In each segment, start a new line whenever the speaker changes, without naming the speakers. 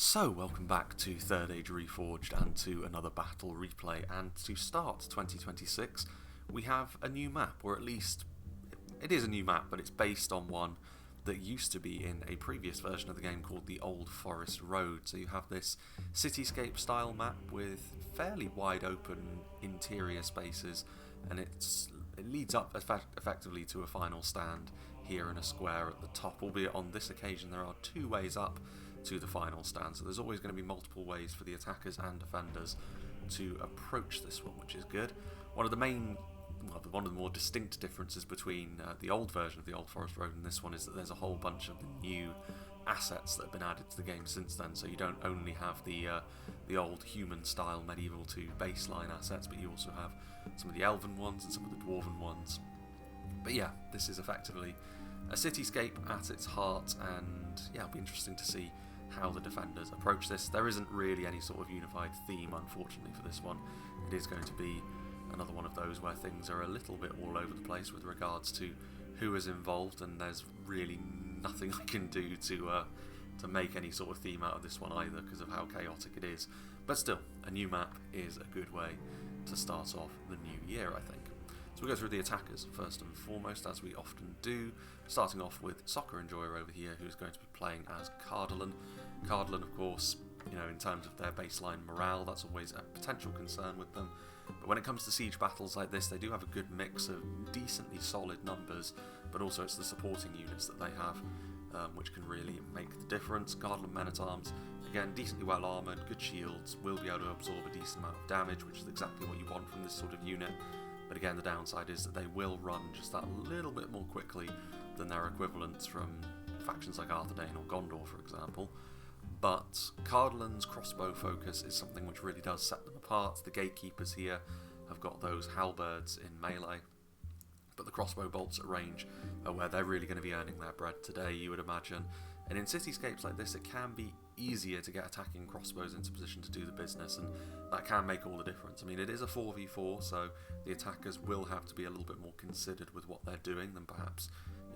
So, welcome back to Third Age Reforged and to another battle replay. And to start 2026, we have a new map, or at least it is a new map, but it's based on one that used to be in a previous version of the game called the Old Forest Road. So you have this cityscape style map with fairly wide open interior spaces, and it leads up effectively to a final stand here in a square at the top, albeit on this occasion there are two ways up to the final stand, so there's always going to be multiple ways for the attackers and defenders to approach this one, which is good. One of the more distinct differences between the old version of the Old Forest Road and this one is that there's a whole bunch of the new assets that have been added to the game since then, so you don't only have the old human style medieval 2 baseline assets, but you also have some of the elven ones and some of the dwarven ones. But yeah, this is effectively a cityscape at its heart, and yeah, it'll be interesting to see how the defenders approach this. There isn't really any sort of unified theme, unfortunately, for this one. It is going to be another one of those where things are a little bit all over the place with regards to who is involved, and there's really nothing I can do to make any sort of theme out of this one either because of how chaotic it is. But still, a new map is a good way to start off the new year, I think. So we'll go through the attackers first and foremost, as we often do, starting off with Soccer Enjoyer over here, who's going to be playing as Cardolan. Cardolan, of course, in terms of their baseline morale, that's always a potential concern with them. But when it comes to siege battles like this, they do have a good mix of decently solid numbers, but also it's the supporting units that they have, which can really make the difference. Cardolan men-at-arms, again, decently well armoured, good shields, will be able to absorb a decent amount of damage, which is exactly what you want from this sort of unit. But again, the downside is that they will run just that little bit more quickly than their equivalents from factions like Arthedain or Gondor, for example. But Cardolan's crossbow focus is something which really does set them apart. The gatekeepers here have got those halberds in melee, but the crossbow bolts at range are where they're really going to be earning their bread today, you would imagine. And in cityscapes like this, it can be easier to get attacking crossbows into position to do the business, and that can make all the difference. I mean, it is a 4v4, so the attackers will have to be a little bit more considered with what they're doing than perhaps,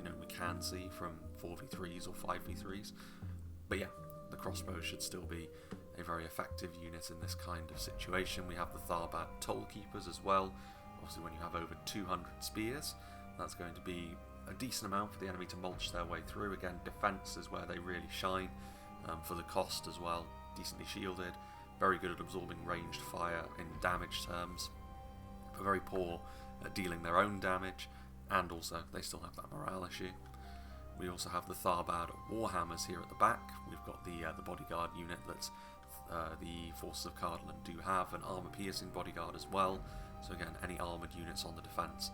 we can see from 4v3s or 5v3s. But yeah, the crossbow should still be a very effective unit in this kind of situation. We have the Tharbad Tollkeepers as well. Obviously, when you have over 200 spears, that's going to be a decent amount for the enemy to mulch their way through. Again, defense is where they really shine, for the cost as well. Decently shielded, very good at absorbing ranged fire in damage terms, but very poor at dealing their own damage, and also they still have that morale issue. We also have the Tharbad Warhammers here at the back. We've got the bodyguard unit that the forces of Cardolan do have, an armour-piercing bodyguard as well. So again, any armoured units on the defence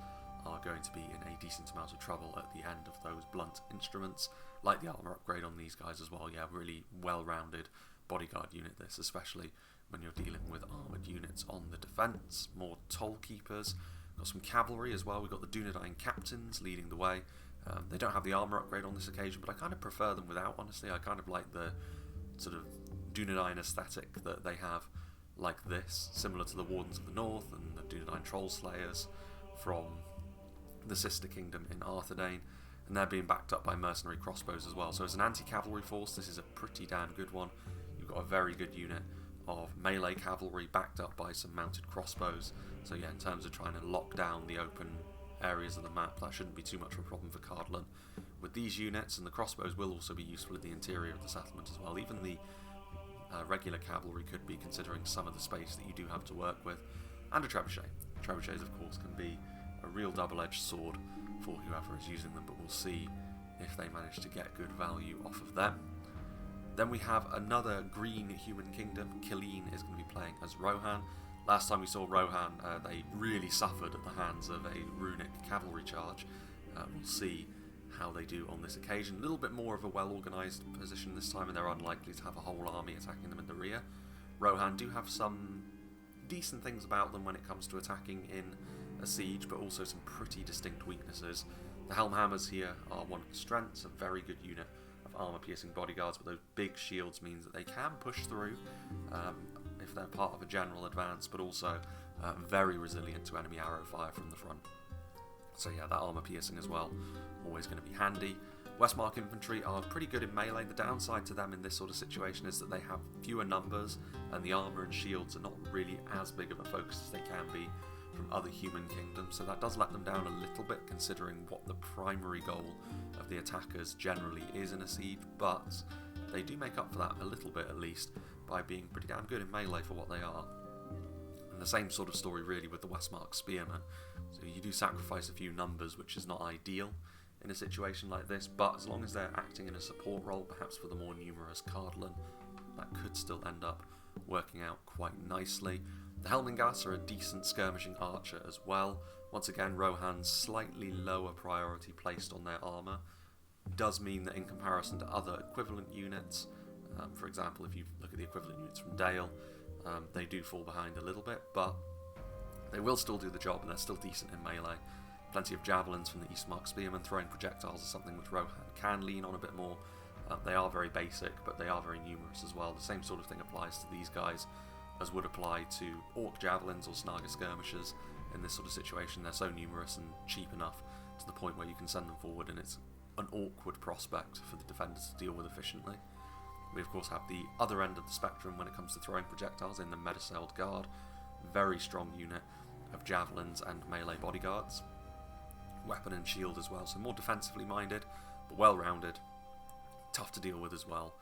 are going to be in a decent amount of trouble at the end of those blunt instruments. Like the armour upgrade on these guys as well. Yeah, really well-rounded bodyguard unit this, especially when you're dealing with armoured units on the defence. More Tollkeepers. Got some cavalry as well. We've got the Dunedain captains leading the way. They don't have the armour upgrade on this occasion, but I kind of prefer them without, honestly. I kind of like the sort of Dunedain aesthetic that they have like this, similar to the Wardens of the North and the Dunedain Troll Slayers from the sister kingdom in Arthedain, and they're being backed up by mercenary crossbows as well. So as an anti-cavalry force, this is a pretty damn good one. You've got a very good unit of melee cavalry backed up by some mounted crossbows. So yeah, in terms of trying to lock down the open areas of the map, that shouldn't be too much of a problem for Cardolan. With these units, and the crossbows will also be useful in the interior of the settlement as well. Even the regular cavalry could be, considering some of the space that you do have to work with. And a trebuchet. Trebuchets, of course, can be a real double-edged sword for whoever is using them, but we'll see if they manage to get good value off of them. Then we have another green human kingdom. Killeen is going to be playing as Rohan. Last time we saw Rohan, they really suffered at the hands of a runic cavalry charge. We'll see how they do on this occasion. A little bit more of a well-organised position this time, and they're unlikely to have a whole army attacking them in the rear. Rohan do have some decent things about them when it comes to attacking in a siege, but also some pretty distinct weaknesses. The Helmhammers here are one of the strengths, a very good unit of armour-piercing bodyguards, but those big shields means that they can push through if they're part of a general advance, but also very resilient to enemy arrow fire from the front. So yeah, that armour piercing as well, always going to be handy. Westmark infantry are pretty good in melee. The downside to them in this sort of situation is that they have fewer numbers, and the armour and shields are not really as big of a focus as they can be from other human kingdoms, so that does let them down a little bit considering what the primary goal of the attackers generally is in a siege, but they do make up for that a little bit at least by being pretty damn good in melee for what they are. And the same sort of story really with the Westmark spearmen. So you do sacrifice a few numbers, which is not ideal in a situation like this, but as long as they're acting in a support role, perhaps for the more numerous Cardolan, that could still end up working out quite nicely. The Helmingas are a decent skirmishing archer as well. Once again, Rohan's slightly lower priority placed on their armour does mean that in comparison to other equivalent units, for example, if you look at the equivalent units from Dale, they do fall behind a little bit, but they will still do the job and they're still decent in melee. Plenty of javelins from the Eastmark spearmen. Throwing projectiles is something which Rohan can lean on a bit more. They are very basic, but they are very numerous as well. The same sort of thing applies to these guys as would apply to Orc javelins or Snaga skirmishers in this sort of situation. They're so numerous and cheap enough to the point where you can send them forward and it's an awkward prospect for the defenders to deal with efficiently. We of course have the other end of the spectrum when it comes to throwing projectiles in the Medisailed Guard. Very strong unit of javelins and melee bodyguards. Weapon and shield as well, so more defensively minded, but well-rounded. Tough to deal with as well,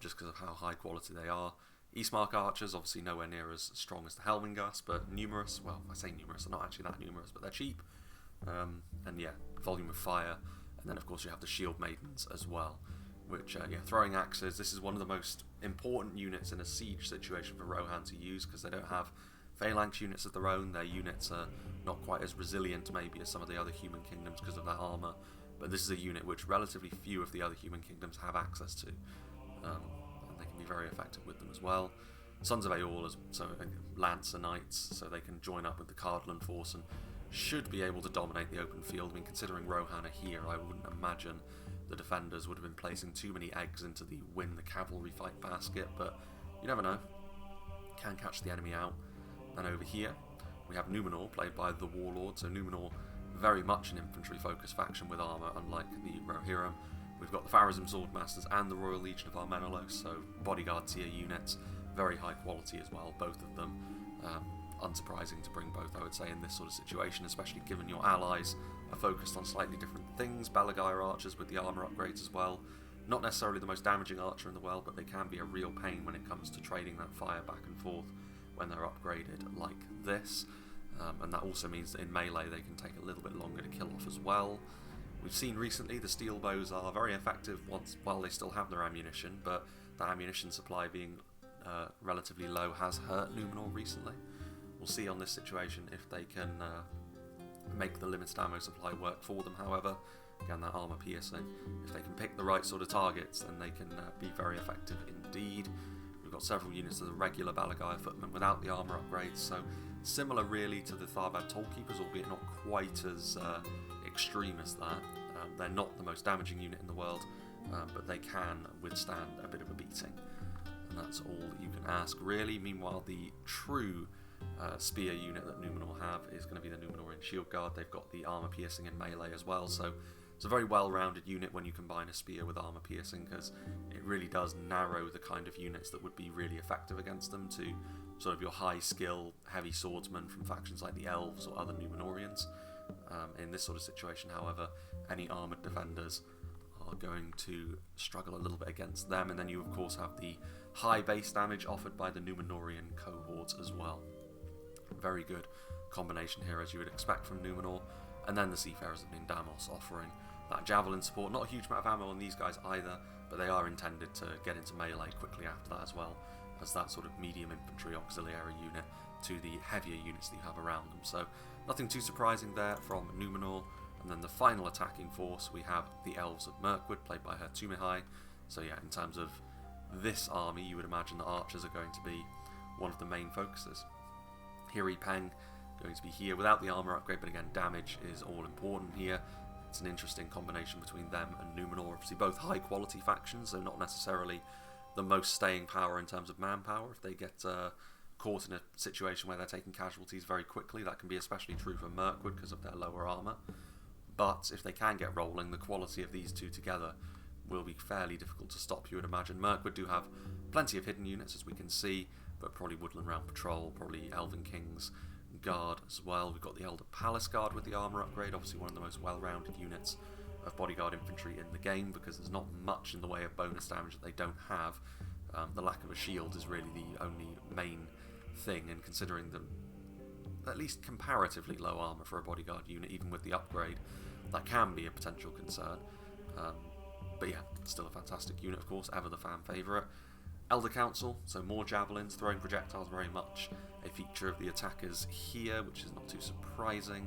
just because of how high quality they are. Eastmark archers, obviously nowhere near as strong as the Helmingas, but numerous. Well, I say numerous, they're not actually that numerous, but they're cheap. And yeah, volume of fire. And then of course you have the shield maidens as well, which, yeah, throwing axes. This is one of the most important units in a siege situation for Rohan to use, because they don't have phalanx units of their own. Their units are not quite as resilient maybe as some of the other human kingdoms because of their armour, but this is a unit which relatively few of the other human kingdoms have access to, and they can be very effective with them as well. Sons of Aeol, so Lancer Knights, so they can join up with the Cardolan force and should be able to dominate the open field. I mean, considering Rohan are here, I wouldn't imagine the defenders would have been placing too many eggs into the win the cavalry fight basket, but you never know. Can catch the enemy out. And over here, we have Numenor, played by the Warlord. So Numenor, very much an infantry-focused faction with armour, unlike the Rohirrim. We've got the Pharazim Swordmasters and the Royal Legion of Armenelos, so bodyguard tier units, very high quality as well, both of them. Unsurprising to bring both, I would say, in this sort of situation, especially given your allies are focused on slightly different things. Balagai archers with the armour upgrades as well. Not necessarily the most damaging archer in the world, but they can be a real pain when it comes to trading that fire back and forth when they're upgraded like this, and that also means that in melee they can take a little bit longer to kill off as well. We've seen recently the steel bows are very effective while they still have their ammunition, but the ammunition supply being relatively low has hurt Numenor recently. We'll see on this situation if they can make the limited ammo supply work for them. However, again, that armour piercing, if they can pick the right sort of targets, then they can be very effective indeed. We've got several units of the regular Balagai footmen without the armour upgrades, so similar really to the Tharbad Tollkeepers, albeit not quite as extreme as that. They're not the most damaging unit in the world, but they can withstand a bit of a beating, and that's all that you can ask really. Meanwhile, the true spear unit that Numenor have is going to be the Numenorean Shield Guard. They've got the armour piercing and melee as well, so it's a very well-rounded unit when you combine a spear with armour piercing, because it really does narrow the kind of units that would be really effective against them to sort of your high-skill, heavy swordsmen from factions like the Elves or other Numenorians. In this sort of situation, however, any armoured defenders are going to struggle a little bit against them, and then you of course have the high base damage offered by the Numenorian cohorts as well. Very good combination here, as you would expect from Numenor. And then the Seafarers of Nindamos offering that javelin support. Not a huge amount of ammo on these guys either, but they are intended to get into melee quickly after that as well, as that sort of medium infantry auxiliary unit to the heavier units that you have around them. So nothing too surprising there from Numenor. And then the final attacking force, we have the Elves of Mirkwood, played by Hertumihai. So yeah, in terms of this army, you would imagine the archers are going to be one of the main focuses. Hiri Peng going to be here without the armour upgrade, but again, damage is all important here. It's an interesting combination between them and Numenor. Obviously both high quality factions, so not necessarily the most staying power in terms of manpower. If they get caught in a situation where they're taking casualties very quickly, that can be especially true for Mirkwood because of their lower armour. But if they can get rolling, the quality of these two together will be fairly difficult to stop, you would imagine. Mirkwood do have plenty of hidden units, as we can see, but probably Woodland Realm Patrol, probably Elven King's Guard as well. We've got the Elder Palace Guard with the armour upgrade, obviously one of the most well-rounded units of bodyguard infantry in the game, because there's not much in the way of bonus damage that they don't have. The lack of a shield is really the only main thing, and considering the at least comparatively low armour for a bodyguard unit, even with the upgrade, that can be a potential concern. But yeah, still a fantastic unit, of course, ever the fan favourite. Elder Council, so more javelins, throwing projectiles, very much a feature of the attackers here, which is not too surprising.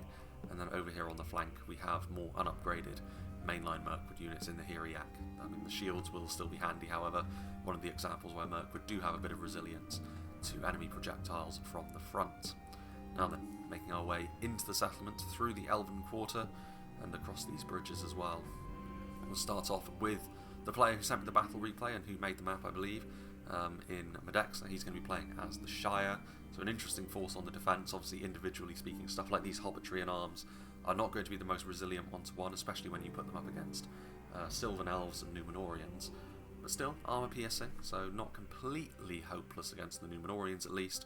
And then over here on the flank, we have more unupgraded mainline Mirkwood units in the Hiriak. I mean, the shields will still be handy, however, one of the examples where Mirkwood do have a bit of resilience to enemy projectiles from the front. Now then, making our way into the settlement through the Elven Quarter and across these bridges as well. We'll start off with the player who sent me the battle replay and who made the map, I believe, in Medex. He's going to be playing as the Shire, so an interesting force on the defence. Obviously, individually speaking, stuff like these Hobbitry and Arms are not going to be the most resilient one-to-one, especially when you put them up against Sylvan Elves and Numenorians. But still, armour piercing, so not completely hopeless against the Numenorians at least.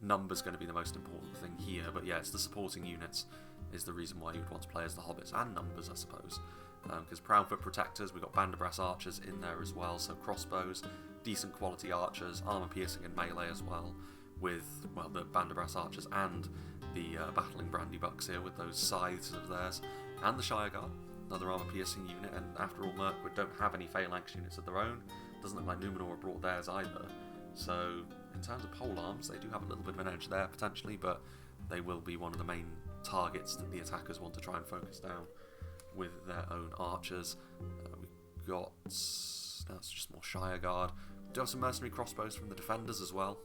Numbers going to be the most important thing here, but yeah, it's the supporting units is the reason why you would want to play as the Hobbits, and numbers, I suppose. Because Proudfoot Protectors, we've got Banderbrass Archers in there as well, so crossbows, decent quality archers, armour piercing and melee as well, with, well, the Banderbrass Archers and the Battling Brandybucks here with those scythes of theirs, and the Shire Guard, another armour piercing unit. And after all, Mirkwood don't have any phalanx units of their own. Doesn't look like Numenor brought theirs either, so in terms of pole arms, they do have a little bit of an edge there potentially, but they will be one of the main targets that the attackers want to try and focus down with their own archers. We've got, that's just more Shire Guard. We do have some mercenary crossbows from the defenders as well.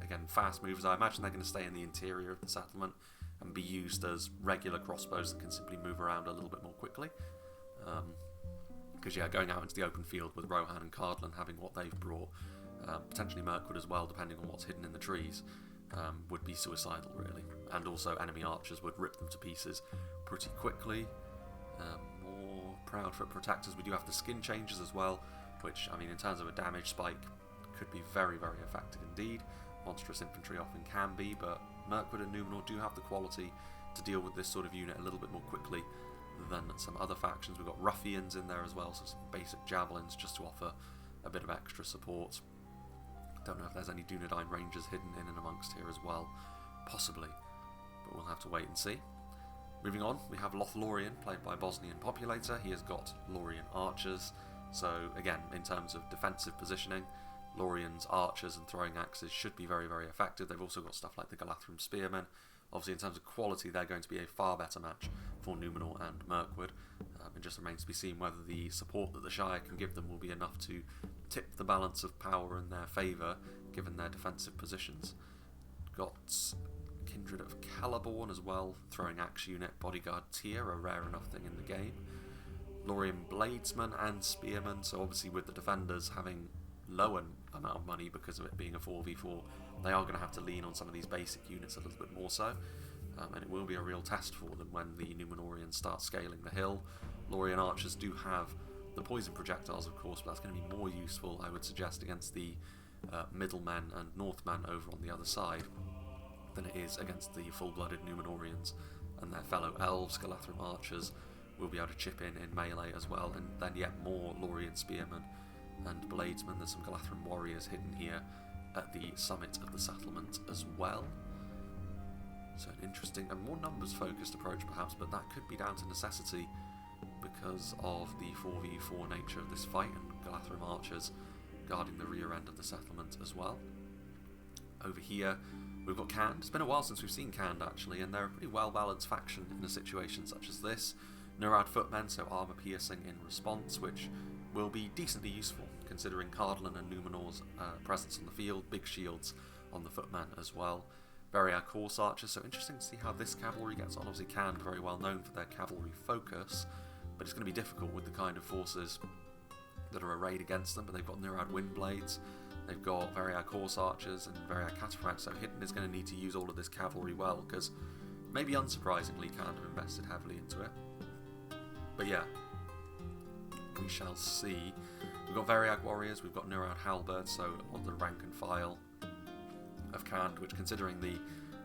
Again, fast movers. I imagine they're going to stay in the interior of the settlement and be used as regular crossbows that can simply move around a little bit more quickly. Because yeah, going out into the open field with Rohan and Cardolan having what they've brought, potentially Mirkwood as well, depending on what's hidden in the trees, would be suicidal really. And also enemy archers would rip them to pieces pretty quickly. More Proudfoot Protectors. We do have the skin changes as well, which, I mean, in terms of a damage spike, could be very, very effective indeed. Monstrous infantry often can be, but Mirkwood and Numenor do have the quality to deal with this sort of unit a little bit more quickly than some other factions. We've got Ruffians in there as well, so some basic javelins just to offer a bit of extra support. Don't know if there's any Dunedain Rangers hidden in and amongst here as well, possibly, but we'll have to wait and see. Moving on, we have Lothlorien, played by Bosnian Populator. He has got Lorien Archers, so again, in terms of defensive positioning, Lorien's Archers and Throwing Axes should be very, very effective. They've also got stuff like the Galathrim Spearmen. Obviously, in terms of quality, they're going to be a far better match for Numenor and Mirkwood. It just remains to be seen whether the support that the Shire can give them will be enough to tip the balance of power in their favour, given their defensive positions. Got Kindred of Celeborn as well, Throwing Axe unit, Bodyguard tier, a rare enough thing in the game. Lorien Bladesmen and Spearmen, so obviously with the defenders having lower amount of money because of it being a 4v4, they are going to have to lean on some of these basic units a little bit more so, and it will be a real test for them when the Numenorians start scaling the hill. Lorien Archers do have the poison projectiles, of course, but that's going to be more useful, I would suggest, against the middlemen and northmen over on the other side than it is against the full-blooded Numenorians and their fellow elves. Galathrim Archers will be able to chip in melee as well, and then yet more Lorien Spearmen and Bladesmen. There's some Galathrim Warriors hidden here at the summit of the settlement as well. So an interesting and more numbers-focused approach perhaps, but that could be down to necessity because of the 4v4 nature of this fight, and Galathrim Archers guarding the rear end of the settlement as well. Over here we've got Cand. It's been a while since we've seen Cand actually, and they're a pretty well-balanced faction in a situation such as this. Nurad Footmen, so armour piercing in response, which will be decently useful considering Cardolan and Numenor's presence on the field. Big shields on the Footmen as well. Variag Horse Archers, so interesting to see how this cavalry gets on. Obviously Cand very well known for their cavalry focus, but it's going to be difficult with the kind of forces that are arrayed against them. But they've got Nurad Windblades, they've got Variag Horse Archers and Variag Cataphracts, so Hidden is going to need to use all of this cavalry well, because maybe unsurprisingly Cand have invested heavily into it. But yeah, we shall see. We've got Variag warriors, we've got Nurad halberds, so on the rank and file of Khand, which, considering the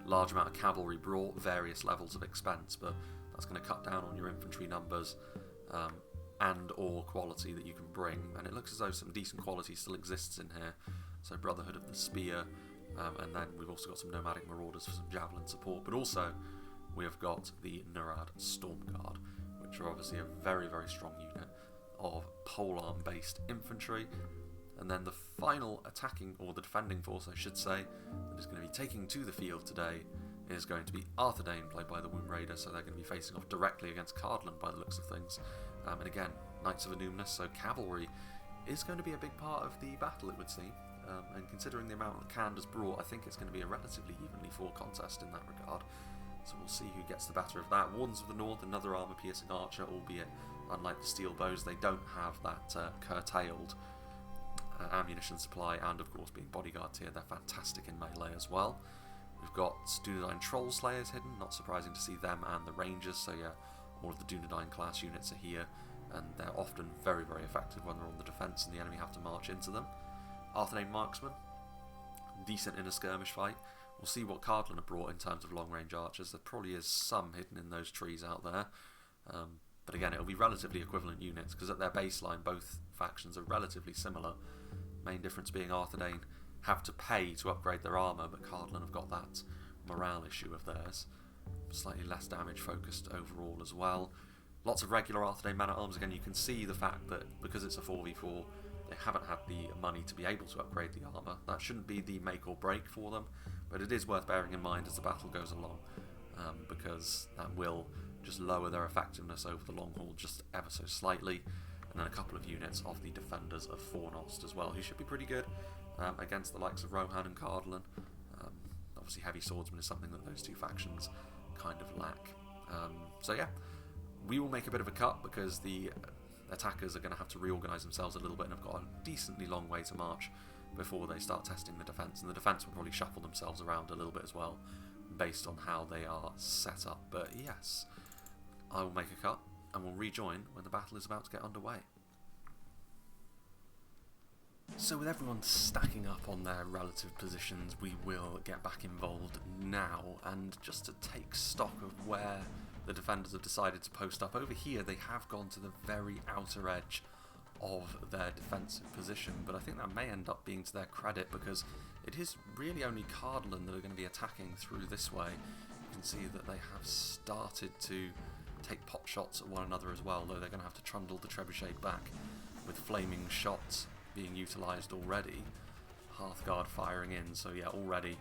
large amount of cavalry, brought various levels of expense, but that's going to cut down on your infantry numbers and or quality that you can bring. And it looks as though some decent quality still exists in here. So Brotherhood of the Spear, and then we've also got some Nomadic Marauders for some javelin support, but also we have got the Nurad Stormguard, which are obviously a very, very strong unit of polearm based infantry. And then the final attacking, or the defending force I should say, that is going to be taking to the field today is going to be Arthedain, played by the Womb Raider, so they're going to be facing off directly against Cardolan by the looks of things. And again, Knights of Anumnus, so cavalry is going to be a big part of the battle, it would seem. And considering the amount that Khand has brought, I think it's going to be a relatively evenly fought contest in that regard. So we'll see who gets the better of that. Wardens of the North, another armour-piercing archer, albeit unlike the steel bows, they don't have that curtailed ammunition supply, and of course being bodyguard tier, they're fantastic in melee as well. We've got Dunedain Troll Slayers hidden, not surprising to see them and the Rangers, so yeah, all of the Dunedain class units are here, and they're often very, very effective when they're on the defence and the enemy have to march into them. Arthedain Marksman, decent in a skirmish fight. We'll see what Cardolan have brought in terms of long-range archers. There probably is some hidden in those trees out there. But again, it'll be relatively equivalent units, because at their baseline, both factions are relatively similar. Main difference being Arthedain have to pay to upgrade their armour, but Cardolan have got that morale issue of theirs. Slightly less damage focused overall as well. Lots of regular Arthedain man-at-arms. Again, you can see the fact that because it's a 4v4, they haven't had the money to be able to upgrade the armour. That shouldn't be the make or break for them, but it is worth bearing in mind as the battle goes along, because that will just lower their effectiveness over the long haul just ever so slightly. And then a couple of units of the defenders of Fornost as well, who should be pretty good against the likes of Rohan and Cardolan. Obviously heavy swordsman is something that those two factions kind of lack. So yeah, we will make a bit of a cut because the attackers are going to have to reorganise themselves a little bit and have got a decently long way to march before they start testing the defence, and the defence will probably shuffle themselves around a little bit as well based on how they are set up. But yes, I will make a cut and we'll rejoin when the battle is about to get underway. So with everyone stacking up on their relative positions, we will get back involved now, and just to take stock of where the defenders have decided to post up. Over here they have gone to the very outer edge of their defensive position, but I think that may end up being to their credit, because it is really only Cardolan that are going to be attacking through this way. You can see that they have started to take pot shots at one another as well, though they're going to have to trundle the trebuchet back with flaming shots being utilised already. Hearthguard firing in, so yeah, already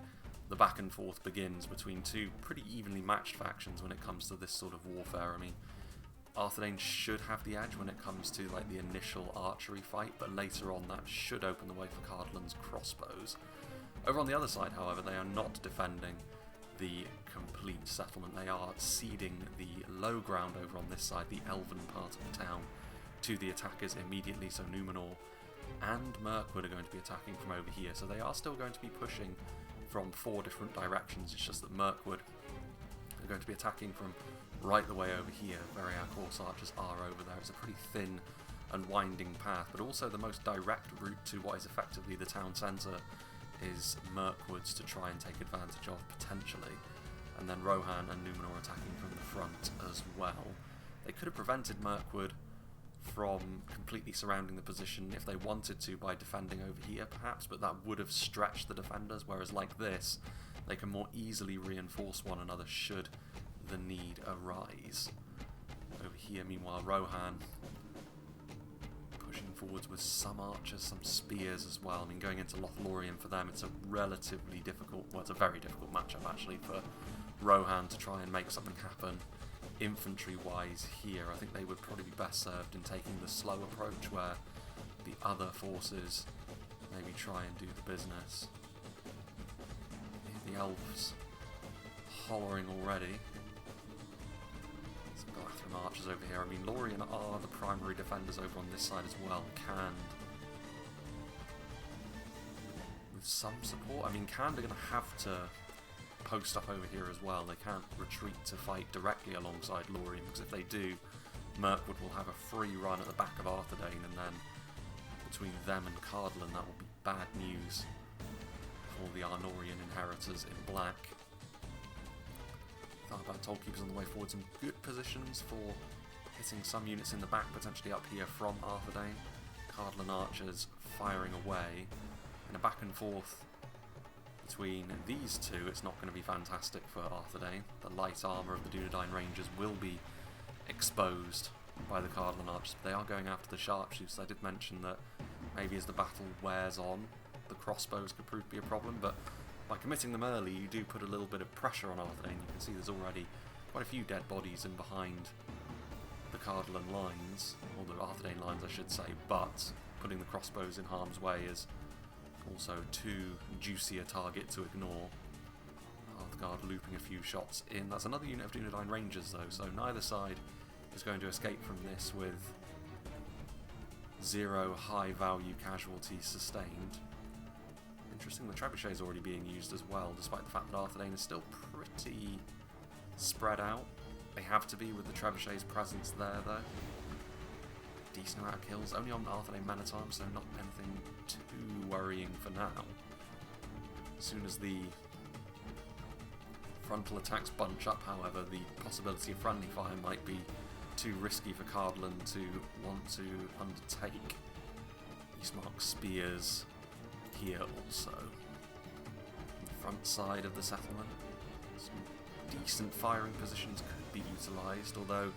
the back and forth begins between two pretty evenly matched factions when it comes to this sort of warfare. I mean, Arthedain should have the edge when it comes to like the initial archery fight, but later on that should open the way for Cardolan's crossbows. Over on the other side, however, they are not defending the complete settlement. They are ceding the low ground over on this side, the elven part of the town, to the attackers immediately. So Numenor and Mirkwood are going to be attacking from over here, so they are still going to be pushing from 4 different directions. It's just that Mirkwood are going to be attacking from right the way over here. Very our horse archers are over there. It's a pretty thin and winding path, but also the most direct route to what is effectively the town centre is Mirkwood's to try and take advantage of, potentially. And then Rohan and Numenor attacking from the front as well. They could have prevented Mirkwood from completely surrounding the position if they wanted to by defending over here perhaps, but that would have stretched the defenders, whereas like this they can more easily reinforce one another should the need arise. Over here meanwhile Rohan pushing forwards with some archers, some spears as well. I mean, going into Lothlorien for them, it's a relatively difficult, well, it's a very difficult matchup actually for Rohan to try and make something happen. Infantry-wise here, I think they would probably be best served in taking the slow approach, where the other forces maybe try and do the business. The elves hollering already. Some Galathrim archers over here. I mean, Lorien are the primary defenders over on this side as well. Khand with some support. I mean, Khand are going to have to post up over here as well. They can't retreat to fight directly alongside Lorien, because if they do, Mirkwood will have a free run at the back of Arthedain, and then between them and Cardolan, that will be bad news for the Arnorian inheritors in black. About Tollkeepers on the way forward, some good positions for hitting some units in the back, potentially up here from Arthedain. Cardolan archers firing away in a back and forth between these two. It's not going to be fantastic for Arthedain. The light armour of the Dunedain Rangers will be exposed by the Cardolan archers. They are going after the sharpshoots. I did mention that maybe as the battle wears on, the crossbows could prove to be a problem, but by committing them early, you do put a little bit of pressure on Arthedain. You can see there's already quite a few dead bodies in behind the Cardolan lines, or the Arthedain lines I should say, but putting the crossbows in harm's way is also too juicy a target to ignore. Hearthguard looping a few shots in. That's another unit of Dunedain Rangers though, so neither side is going to escape from this with 0 high value casualties sustained. Interesting, the trebuchet is already being used as well, despite the fact that Arthedain is still pretty spread out. They have to be with the trebuchet's presence there though. Decent amount of kills, only on Arthedain men-at-arms, so not anything too worrying for now. As soon as the frontal attacks bunch up, however, the possibility of friendly fire might be too risky for Cardolan to want to undertake. Eastmark spears here also. The front side of the settlement, some decent firing positions could be utilised, although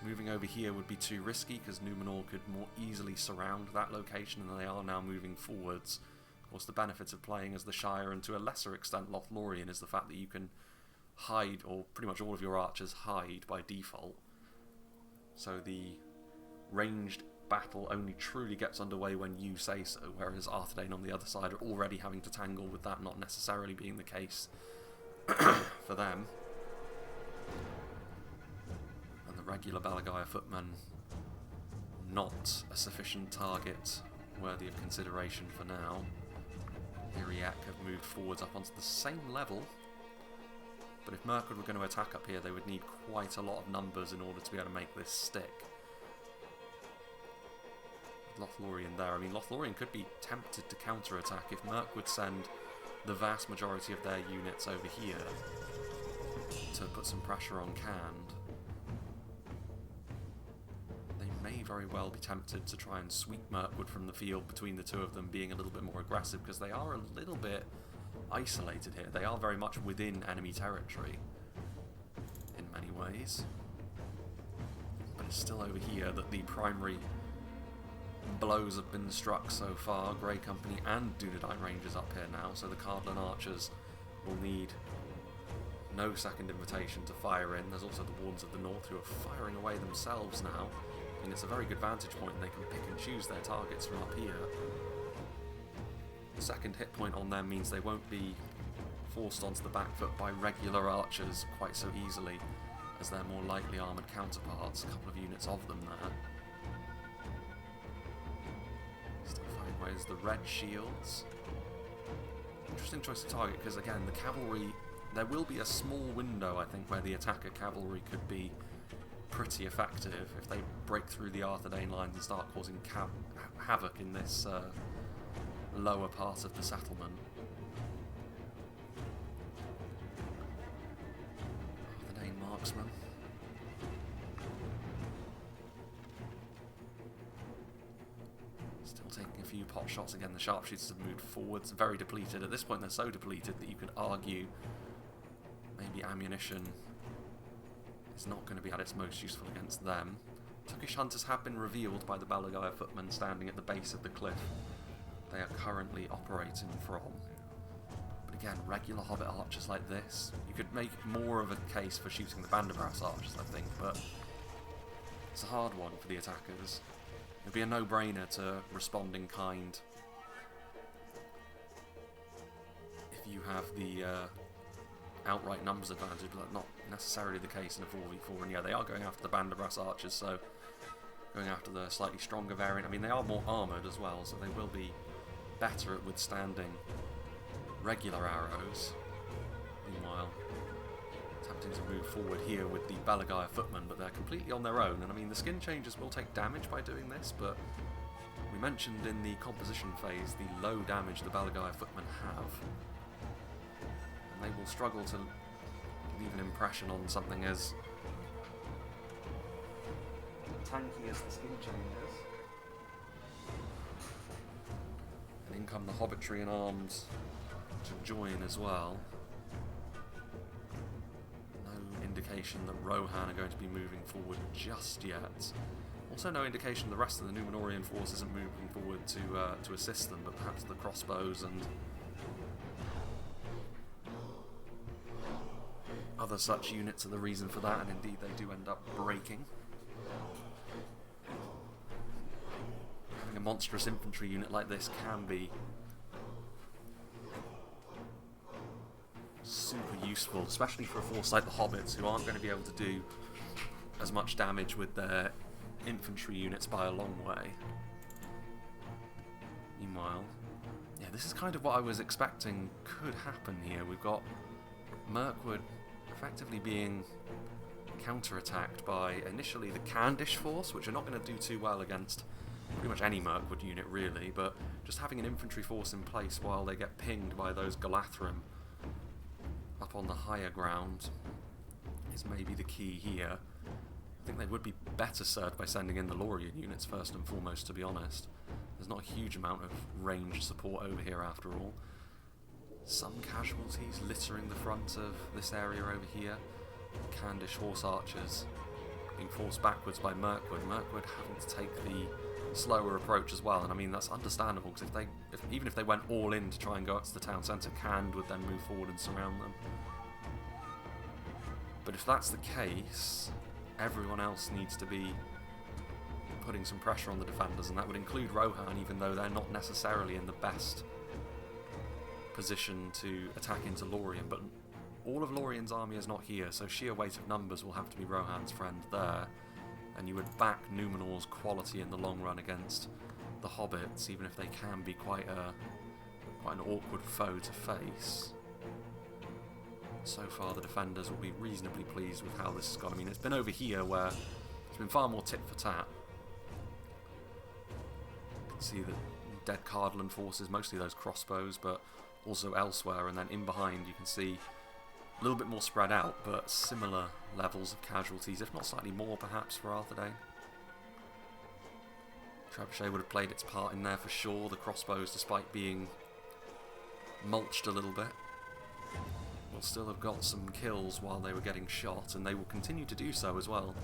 moving over here would be too risky because Numenor could more easily surround that location, and they are now moving forwards. Of course, the benefits of playing as the Shire, and to a lesser extent Lothlorien, is the fact that you can hide, or pretty much all of your archers hide by default. So the ranged battle only truly gets underway when you say so, whereas Arthedain on the other side are already having to tangle with that not necessarily being the case for them. And the regular Balagaya footmen, not a sufficient target worthy of consideration for now. Iriak have moved forwards up onto the same level, but if Mirkwood were going to attack up here, they would need quite a lot of numbers in order to be able to make this stick. Lothlorien there. I mean, Lothlorien could be tempted to counter-attack if Mirkwood send the vast majority of their units over here to put some pressure on Cand. They may very well be tempted to try and sweep Mirkwood from the field between the two of them, being a little bit more aggressive, because they are a little bit isolated here. They are very much within enemy territory in many ways. But it's still over here that the primary blows have been struck so far. Grey Company and Dunedain Rangers up here now, so the Cardolan archers will need no second invitation to fire in. There's also the Wardens of the North who are firing away themselves now. I mean, it's a very good vantage point, and they can pick and choose their targets from up here. The second hit point on them means they won't be forced onto the back foot by regular archers quite so easily as their more lightly armoured counterparts. A couple of units of them there. Still finding ways. The red shields. Interesting choice of target, because again, the cavalry, there will be a small window, I think, where the attacker cavalry could be pretty effective if they break through the Arthedain lines and start causing havoc in this lower part of the settlement. Arthedain marksman. Still taking a few pot shots. Again, the sharpshooters have moved forwards, very depleted. At this point, they're so depleted that you could argue maybe ammunition is not going to be at its most useful against them. Turkish hunters have been revealed by the Balagaya footmen standing at the base of the cliff they are currently operating from. But again, regular hobbit archers like this, you could make more of a case for shooting the Banderbrass archers, I think, but it's a hard one for the attackers. It'd be a no-brainer to respond in kind if you have the outright numbers advantage, but not necessarily the case in a 4v4. And yeah, they are going after the Banderbrass archers, so going after the slightly stronger variant. I mean, they are more armoured as well, so they will be better at withstanding regular arrows. Meanwhile, attempting to move forward here with the Balagaya footmen, but they're completely on their own. And I mean, the skin changers will take damage by doing this, but we mentioned in the composition phase the low damage the Balagaya footmen have. And they will struggle to leave an impression on something as tanky as the skin changers. And in come the Hobbitry in arms to join as well. No indication that Rohan are going to be moving forward just yet. Also no indication the rest of the Numenorian force isn't moving forward to assist them, but perhaps the crossbows and other such units are the reason for that, and indeed they do end up breaking. Having a monstrous infantry unit like this can be super useful, especially for a force like the Hobbits, who aren't going to be able to do as much damage with their infantry units by a long way. Meanwhile, yeah, this is kind of what I was expecting could happen here. We've got Mirkwood effectively being counter-attacked by initially the Candish force, which are not going to do too well against pretty much any Mirkwood unit really, but just having an infantry force in place while they get pinged by those Galathrim up on the higher ground is maybe the key here. I think they would be better served by sending in the Lothlorien units first and foremost, to be honest. There's not a huge amount of ranged support over here after all. Some casualties littering the front of this area over here. Candish horse archers being forced backwards by Mirkwood. Mirkwood having to take the slower approach as well, and I mean that's understandable, because even if they went all in to try and go up to the town centre, Cand would then move forward and surround them. But if that's the case, everyone else needs to be putting some pressure on the defenders, and that would include Rohan, even though they're not necessarily in the best position to attack into Lothlorien. But all of Lothlorien's army is not here, so sheer weight of numbers will have to be Rohan's friend there, and you would back Numenor's quality in the long run against the Hobbits, even if they can be quite an awkward foe to face. So far the defenders will be reasonably pleased with how this has gone. I mean, it's been over here where it's been far more tit for tat. You can see the dead Cardolan forces, mostly those crossbows, but also elsewhere, and then in behind you can see a little bit more spread out, but similar levels of casualties, if not slightly more perhaps, for Arthedain. Trebuchet would have played its part in there for sure. The crossbows, despite being mulched a little bit, will still have got some kills while they were getting shot, and they will continue to do so as well,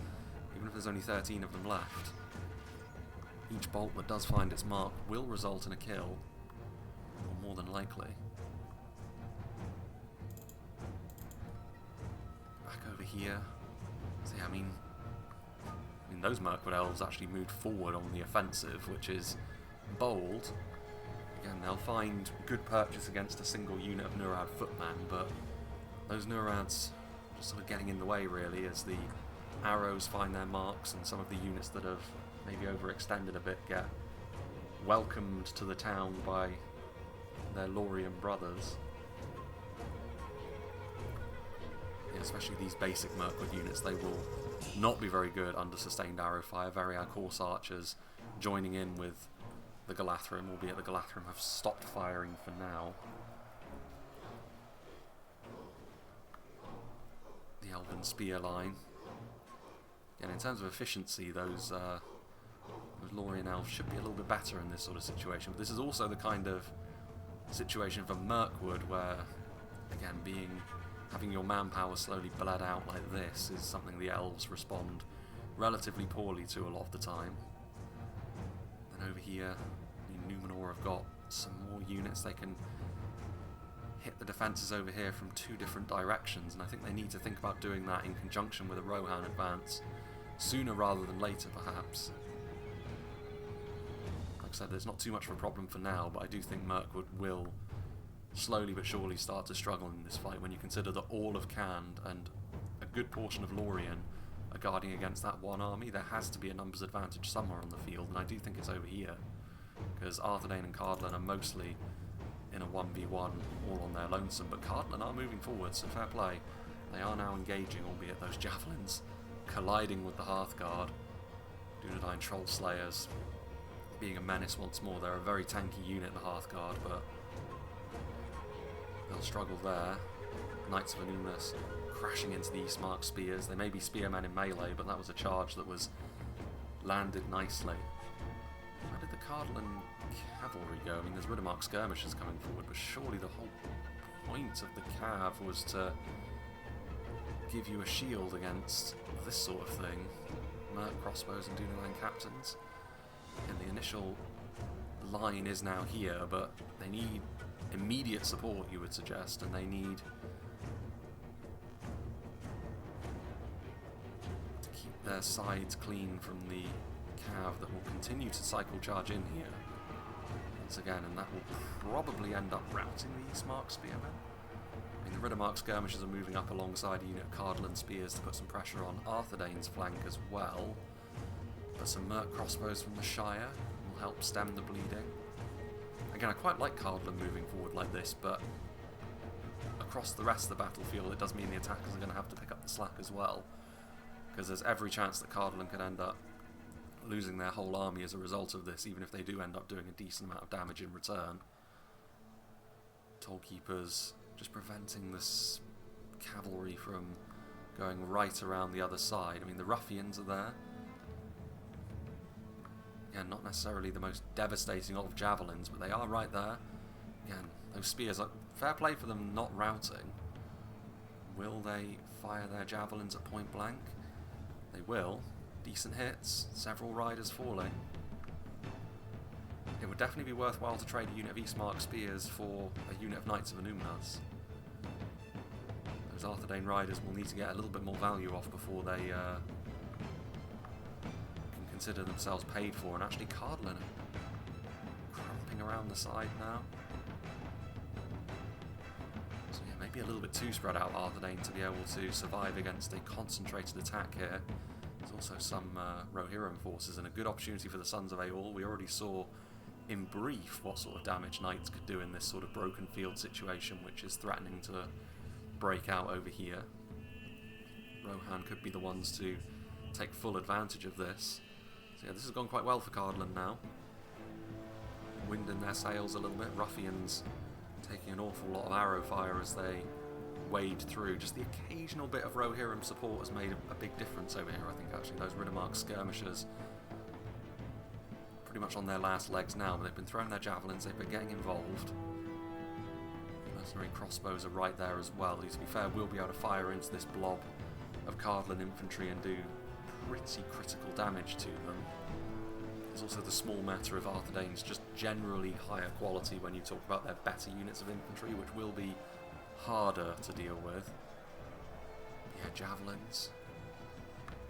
even if there's only 13 of them left. Each bolt that does find its mark will result in a kill, or more than likely. Back over here. See, I mean those Mirkwood elves actually moved forward on the offensive, which is bold. Again, they'll find good purchase against a single unit of Nurad footmen, but those Nurads just sort of getting in the way really as the arrows find their marks, and some of the units that have maybe overextended a bit get welcomed to the town by their Lothlorien brothers. Yeah, especially these basic Mirkwood units, they will not be very good under sustained arrow fire. Variag horse archers joining in with the Galathrim, albeit the Galathrim have stopped firing for now. The Elven spear line. And in terms of efficiency, those Lothlorien elves should be a little bit better in this sort of situation. But this is also the kind of situation for Mirkwood where, again, having your manpower slowly bled out like this is something the elves respond relatively poorly to a lot of the time. Then over here, Numenor have got some more units. They can hit the defences over here from two different directions, and I think they need to think about doing that in conjunction with a Rohan advance sooner rather than later, perhaps. Like I said, there's not too much of a problem for now, but I do think Mirkwood will slowly but surely start to struggle in this fight when you consider that all of Cand and a good portion of Lothlorien are guarding against that one army. There has to be a numbers advantage somewhere on the field, and I do think it's over here, because Arthedain and Cardolan are mostly in a 1v1 all on their lonesome, but Cardolan are moving forward, so fair play. They are now engaging, albeit those javelins colliding with the Hearthguard. Arthedain Troll Slayers being a menace once more. They're a very tanky unit, the Hearthguard, but they'll struggle there. Knights of Anubis crashing into the Eastmark spears. They may be spearmen in melee, but that was a charge that was landed nicely. Where did the Cardolan cavalry go? I mean, there's Riddermark skirmishes coming forward, but surely the whole point of the cav was to give you a shield against this sort of thing. Merc crossbows and Dunedain captains. And the initial line is now here, but they need immediate support, you would suggest, and they need to keep their sides clean from the cav that will continue to cycle charge in here once again, and that will probably end up routing the Eastmark spearmen. I mean, the Riddermark skirmishers are moving up alongside a unit of Cardolan spears to put some pressure on Arthedain's flank as well, but some Merc crossbows from the Shire will help stem the bleeding. Again, I quite like Cardolan moving forward like this, but across the rest of the battlefield it does mean the attackers are going to have to pick up the slack as well, because there's every chance that Cardolan could end up losing their whole army as a result of this, even if they do end up doing a decent amount of damage in return. Tollkeepers just preventing this cavalry from going right around the other side. I mean, the ruffians are there. Again, not necessarily the most devastating of javelins, but they are right there. Again, those spears are fair play for them not routing. Will they fire their javelins at point blank? They will. Decent hits, several riders falling. It would definitely be worthwhile to trade a unit of Eastmark spears for a unit of Knights of Anubis. Those Arthedain riders will need to get a little bit more value off before they can consider themselves paid for, and actually Cardolan cramping around the side now. So yeah, maybe a little bit too spread out Arthedain to be able to survive against a concentrated attack here. There's also some Rohirrim forces and a good opportunity for the Sons of Aeol. We already saw in brief what sort of damage knights could do in this sort of broken field situation, which is threatening to break out over here. Rohan could be the ones to take full advantage of this. So yeah, this has gone quite well for Cardolan now. Wind in their sails a little bit. Ruffians taking an awful lot of arrow fire as they wade through. Just the occasional bit of Rohirrim support has made a big difference over here, I think, actually. Those Riddermark skirmishers pretty much on their last legs now, but they've been throwing their javelins, they've been getting involved. Mercenary crossbows are right there as well, who, to be fair, will be able to fire into this blob of Cardolan infantry and do pretty critical damage to them. There's also the small matter of Arthedain's just generally higher quality when you talk about their better units of infantry, which will be harder to deal with. Yeah, javelins.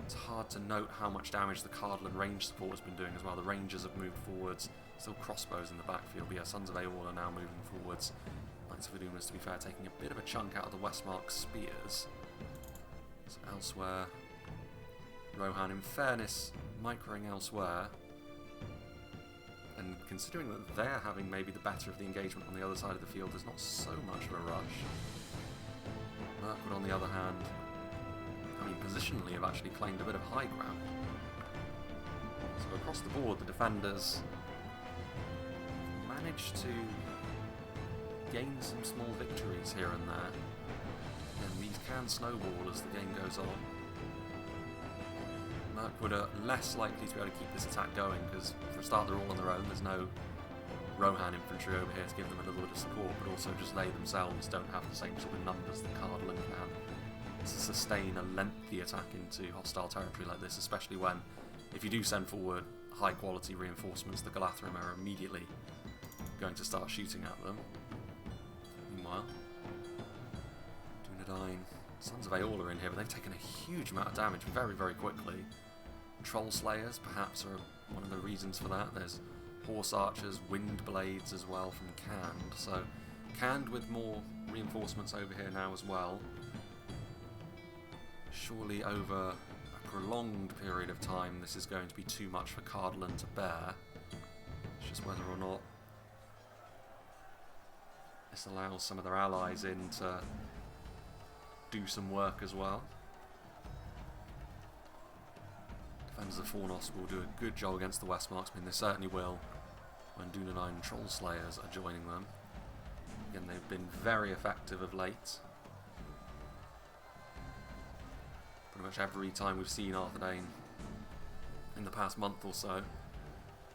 It's hard to note how much damage the Cardolan range support has been doing as well. The rangers have moved forwards, still crossbows in the backfield, but yeah, Sons of Aeol are now moving forwards. Knights of Anubis, to be fair, taking a bit of a chunk out of the Westmark spears. So elsewhere, Rohan, in fairness, microing elsewhere, and considering that they're having maybe the better of the engagement on the other side of the field, there's not so much of a rush. Mirkwood, on the other hand, I mean, positionally have actually claimed a bit of high ground. So across the board, the defenders managed to gain some small victories here and there, and these can snowball as the game goes on. Mirkwood are less likely to be able to keep this attack going because, for a start, they're all on their own. There's no Rohan infantry over here to give them a little bit of support, but also just they themselves don't have the same sort of numbers that Cardolan can to sustain a lengthy attack into hostile territory like this, especially when, if you do send forward high quality reinforcements, the Galathrim are immediately going to start shooting at them. Meanwhile, Dunedain, Sons of Aeol are in here, but they've taken a huge amount of damage very, very quickly. Troll Slayers, perhaps, are one of the reasons for that. There's Horse Archers, Wind Blades as well from Canned. So, Canned with more reinforcements over here now as well. Surely over a prolonged period of time, this is going to be too much for Cardolan to bear. It's just whether or not this allows some of their allies in to do some work as well. Defenders of Fornost will do a good job against the West Marksmen. They certainly will when Dunedain Troll Slayers are joining them. Again, they've been very effective of late. Pretty much every time we've seen Arthedain in the past month or so,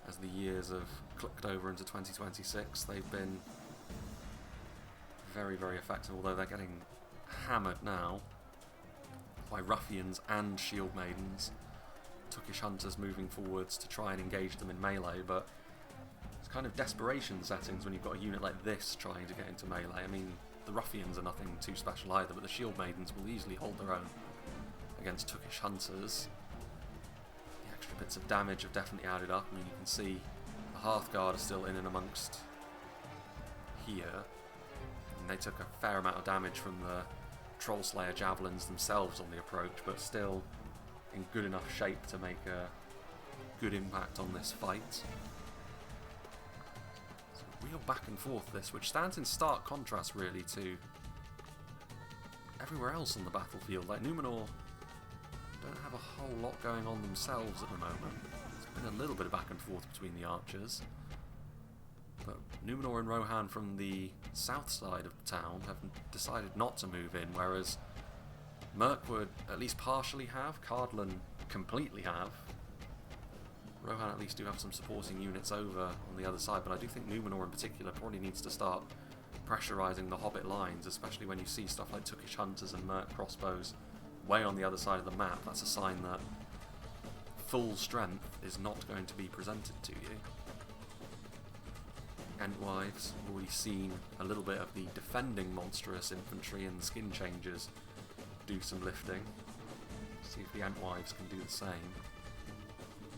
as the years have clicked over into 2026, they've been very, very effective, although they're getting hammered now by ruffians and shield maidens. Tookish hunters moving forwards to try and engage them in melee, but it's kind of desperation settings when you've got a unit like this trying to get into melee. I mean, the ruffians are nothing too special either, but the shield maidens will easily hold their own against Tookish hunters. The extra bits of damage have definitely added up. I mean, you can see the Hearthguard are still in and amongst here, and they took a fair amount of damage from the Troll Slayer javelins themselves on the approach, but still in good enough shape to make a good impact on this fight. So real back and forth this, which stands in stark contrast really to everywhere else on the battlefield. Like Numenor don't have a whole lot going on themselves at the moment. There's been a little bit of back and forth between the archers, but Numenor and Rohan from the south side of the town have decided not to move in, whereas Mirkwood at least partially have, Cardolan completely have. Rohan at least do have some supporting units over on the other side, but I do think Numenor in particular probably needs to start pressurising the Hobbit lines, especially when you see stuff like Tookish hunters and Merc crossbows way on the other side of the map. That's a sign that full strength is not going to be presented to you. Entwives, we've already seen a little bit of the defending monstrous infantry and the skin changers do some lifting. See if the Entwives can do the same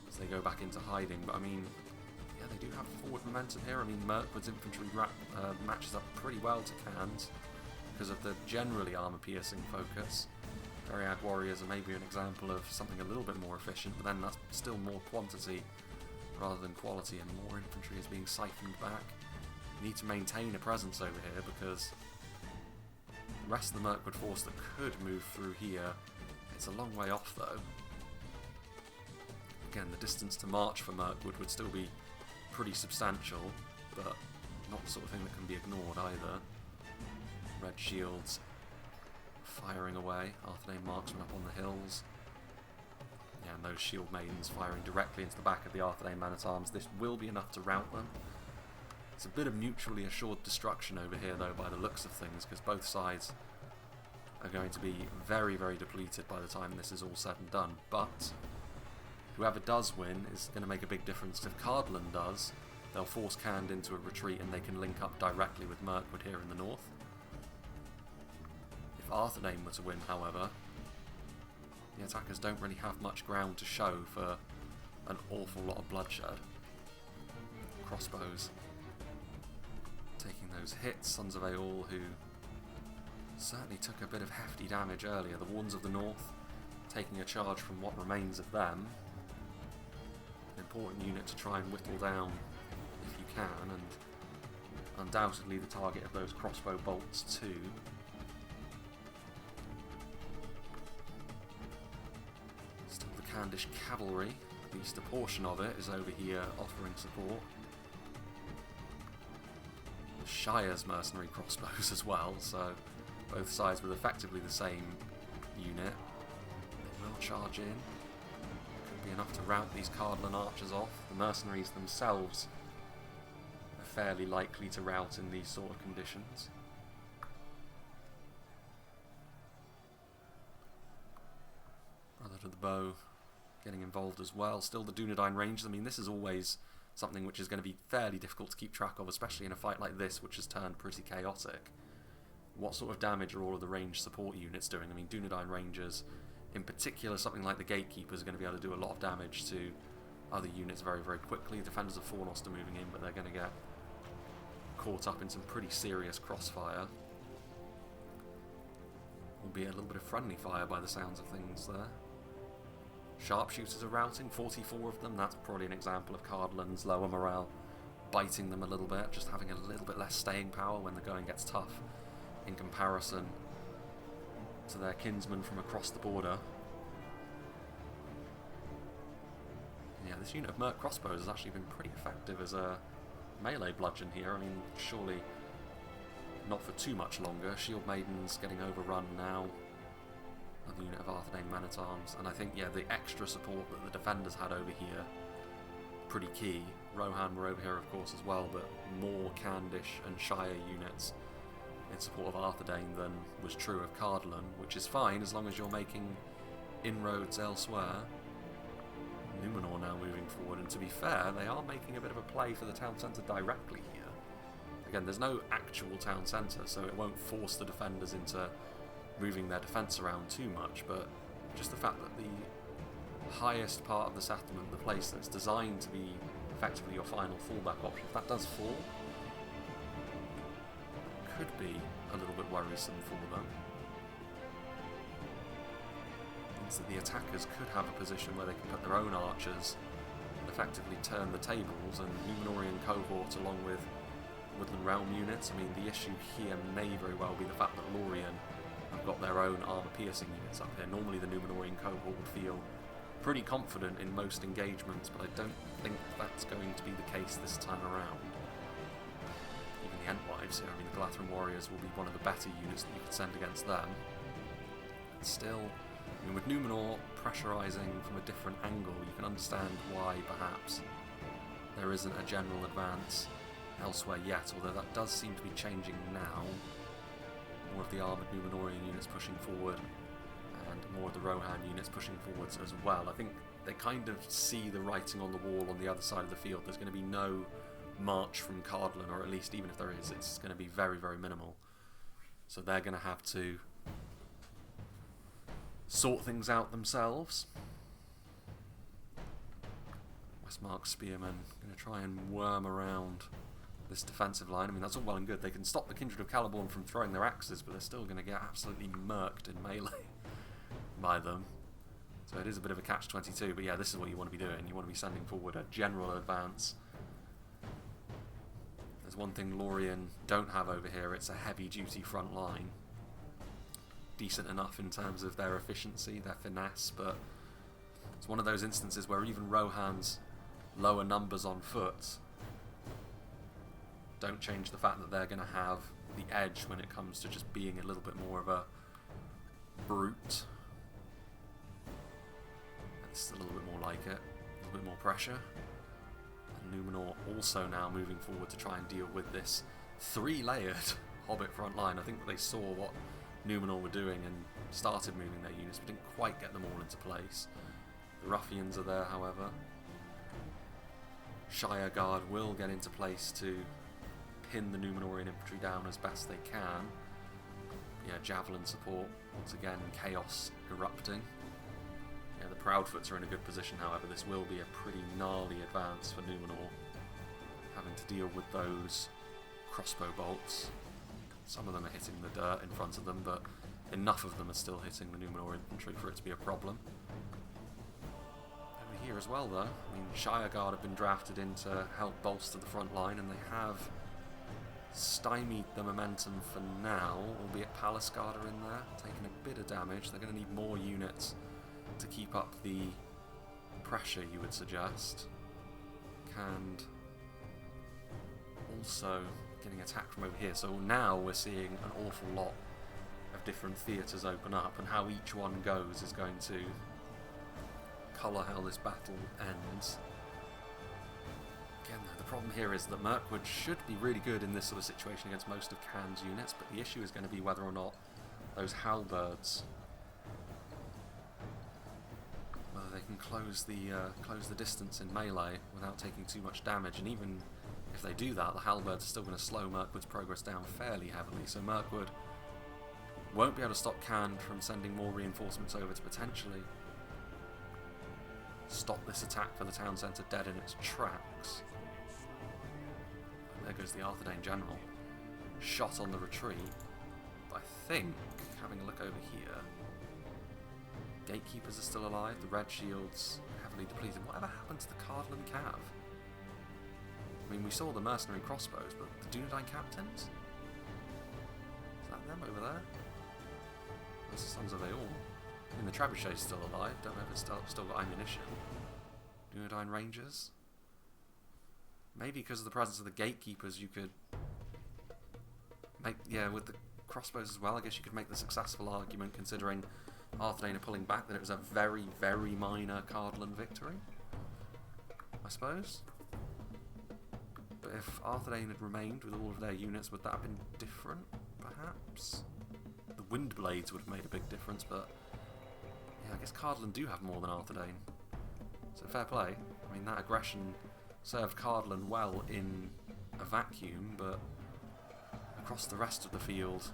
as they go back into hiding. But I mean, yeah, they do have forward momentum here. I mean, Mirkwood's infantry matches up pretty well to Khan's because of the generally armor-piercing focus. Dryad warriors are maybe an example of something a little bit more efficient, but then that's still more quantity rather than quality, and more infantry is being siphoned back. You need to maintain a presence over here because the rest of the Mirkwood force that could move through here, it's a long way off though. Again, the distance to march for Mirkwood would still be pretty substantial, but not the sort of thing that can be ignored either. Red shields firing away, Arthedain marksmen up on the hills. Yeah, and those shield maidens firing directly into the back of the Arthedain man-at-arms. This will be enough to rout them. It's a bit of mutually assured destruction over here though by the looks of things, because both sides are going to be very, very depleted by the time this is all said and done. But whoever does win is going to make a big difference. If Cardolan does, they'll force Khand into a retreat and they can link up directly with Mirkwood here in the north. If Arthedain were to win, however, the attackers don't really have much ground to show for an awful lot of bloodshed. Crossbows taking those hits, Sons of Aeol, who certainly took a bit of hefty damage earlier. The Wards of the North taking a charge from what remains of them. An important unit to try and whittle down if you can, and undoubtedly the target of those crossbow bolts too. Still the Khandish cavalry, at least a portion of it, is over here offering support. The Shire's mercenary crossbows as well, so both sides with effectively the same unit. They will charge in. Could be enough to rout these Cardolan archers off. The mercenaries themselves are fairly likely to rout in these sort of conditions. Brother to the Bow getting involved as well. Still the Dunedain Rangers. I mean, this is always something which is going to be fairly difficult to keep track of, especially in a fight like this, which has turned pretty chaotic. What sort of damage are all of the ranged support units doing? I mean, Dunedain Rangers, in particular, something like the Gatekeepers are going to be able to do a lot of damage to other units very, very quickly. Defenders of Fornost are moving in, but they're going to get caught up in some pretty serious crossfire. Albeit a little bit of friendly fire by the sounds of things there. Sharpshooters are routing, 44 of them. That's probably an example of Cardolan's lower morale biting them a little bit, just having a little bit less staying power when the going gets tough in comparison to their kinsmen from across the border. Yeah, this unit of Merc crossbows has actually been pretty effective as a melee bludgeon here. I mean, surely not for too much longer. Shield Maiden's getting overrun now. Another unit of Arthedain men-at-arms. And I think, yeah, the extra support that the defenders had over here, pretty key. Rohan were over here, of course, as well, but more Candish and Shire units in support of Arthedain than was true of Cardolan, which is fine as long as you're making inroads elsewhere. Numenor now moving forward, and to be fair, they are making a bit of a play for the town centre directly here. Again, there's no actual town centre, so it won't force the defenders into moving their defence around too much, but just the fact that the highest part of the settlement, the place that's designed to be effectively your final fallback option, if that does fall, could be a little bit worrisome for them. Means that the attackers could have a position where they can put their own archers and effectively turn the tables, and Numenorian cohort along with Woodland Realm units. I mean, the issue here may very well be the fact that Lorien have got their own armour-piercing units up here. Normally the Numenorian cohort would feel pretty confident in most engagements, but I don't think that's going to be the case this time around. Even the Entwives here, I mean, the Galathrin Warriors will be one of the better units that you could send against them. Still, I mean, with Numenor pressurising from a different angle, you can understand why, perhaps, there isn't a general advance elsewhere yet, although that does seem to be changing now. More of the armoured Numenorian units pushing forward, and more of the Rohan units pushing forwards as well. I think they kind of see the writing on the wall on the other side of the field. There's going to be no march from Cardolan, or at least even if there is, it's going to be very, very minimal. So they're going to have to sort things out themselves. Westmark Spearmen going to try and worm around this defensive line. I mean, that's all well and good. They can stop the Kindred of Celeborn from throwing their axes, but they're still going to get absolutely murked in melee by them. So it is a bit of a catch-22, but yeah, this is what you want to be doing. You want to be sending forward a general advance. There's one thing Lorien don't have over here, it's a heavy-duty front line. Decent enough in terms of their efficiency, their finesse, but it's one of those instances where even Rohan's lower numbers on foot don't change the fact that they're going to have the edge when it comes to just being a little bit more of a brute. It's a little bit more like it, a little bit more pressure. And Numenor also now moving forward to try and deal with this three-layered Hobbit front line. I think that they saw what Numenor were doing and started moving their units, but didn't quite get them all into place. The Ruffians are there, however. Shire Guard will get into place to pin the Numenorian infantry down as best they can. Yeah, javelin support, once again, chaos erupting. Yeah, the Proudfoots are in a good position, however. This will be a pretty gnarly advance for Numenor, having to deal with those crossbow bolts. Some of them are hitting the dirt in front of them, but enough of them are still hitting the Numenor infantry for it to be a problem. Over here as well, though, I mean, Shire Guard have been drafted in to help bolster the front line, and they have stymied the momentum for now, albeit Palace Guard are in there, taking a bit of damage. They're going to need more units to keep up the pressure, you would suggest. And also getting attacked from over here. So now we're seeing an awful lot of different theatres open up, and how each one goes is going to colour how this battle ends. Again, though, the problem here is that Mirkwood should be really good in this sort of situation against most of Can's units, but the issue is going to be whether or not those halberds, whether they can close the distance in melee without taking too much damage. And even if they do that, the halberds are still going to slow Mirkwood's progress down fairly heavily, so Mirkwood won't be able to stop Can from sending more reinforcements over to potentially stop this attack for the town centre dead in its tracks. And there goes the Arthedain general. Shot on the retreat. But I think, having a look over here, gatekeepers are still alive, the red shields heavily depleted. Whatever happened to the Cardolan Cav? I mean, we saw the mercenary crossbows, but the Dunedain captains? Is that them over there? Where's the Sons of Eorl? I mean, the Trebuchet's still alive. Don't know if it's still got ammunition. Dunedain Rangers? Maybe because of the presence of the Gatekeepers you could make... Yeah, with the crossbows as well, I guess you could make the successful argument, considering Arthedain are pulling back, that it was a very, very minor Cardolan victory. I suppose. But if Arthedain had remained with all of their units, would that have been different, perhaps? The Windblades would have made a big difference, but... Yeah, I guess Cardolan do have more than Arthedain. So fair play. I mean, that aggression served Cardolan well in a vacuum, but across the rest of the field,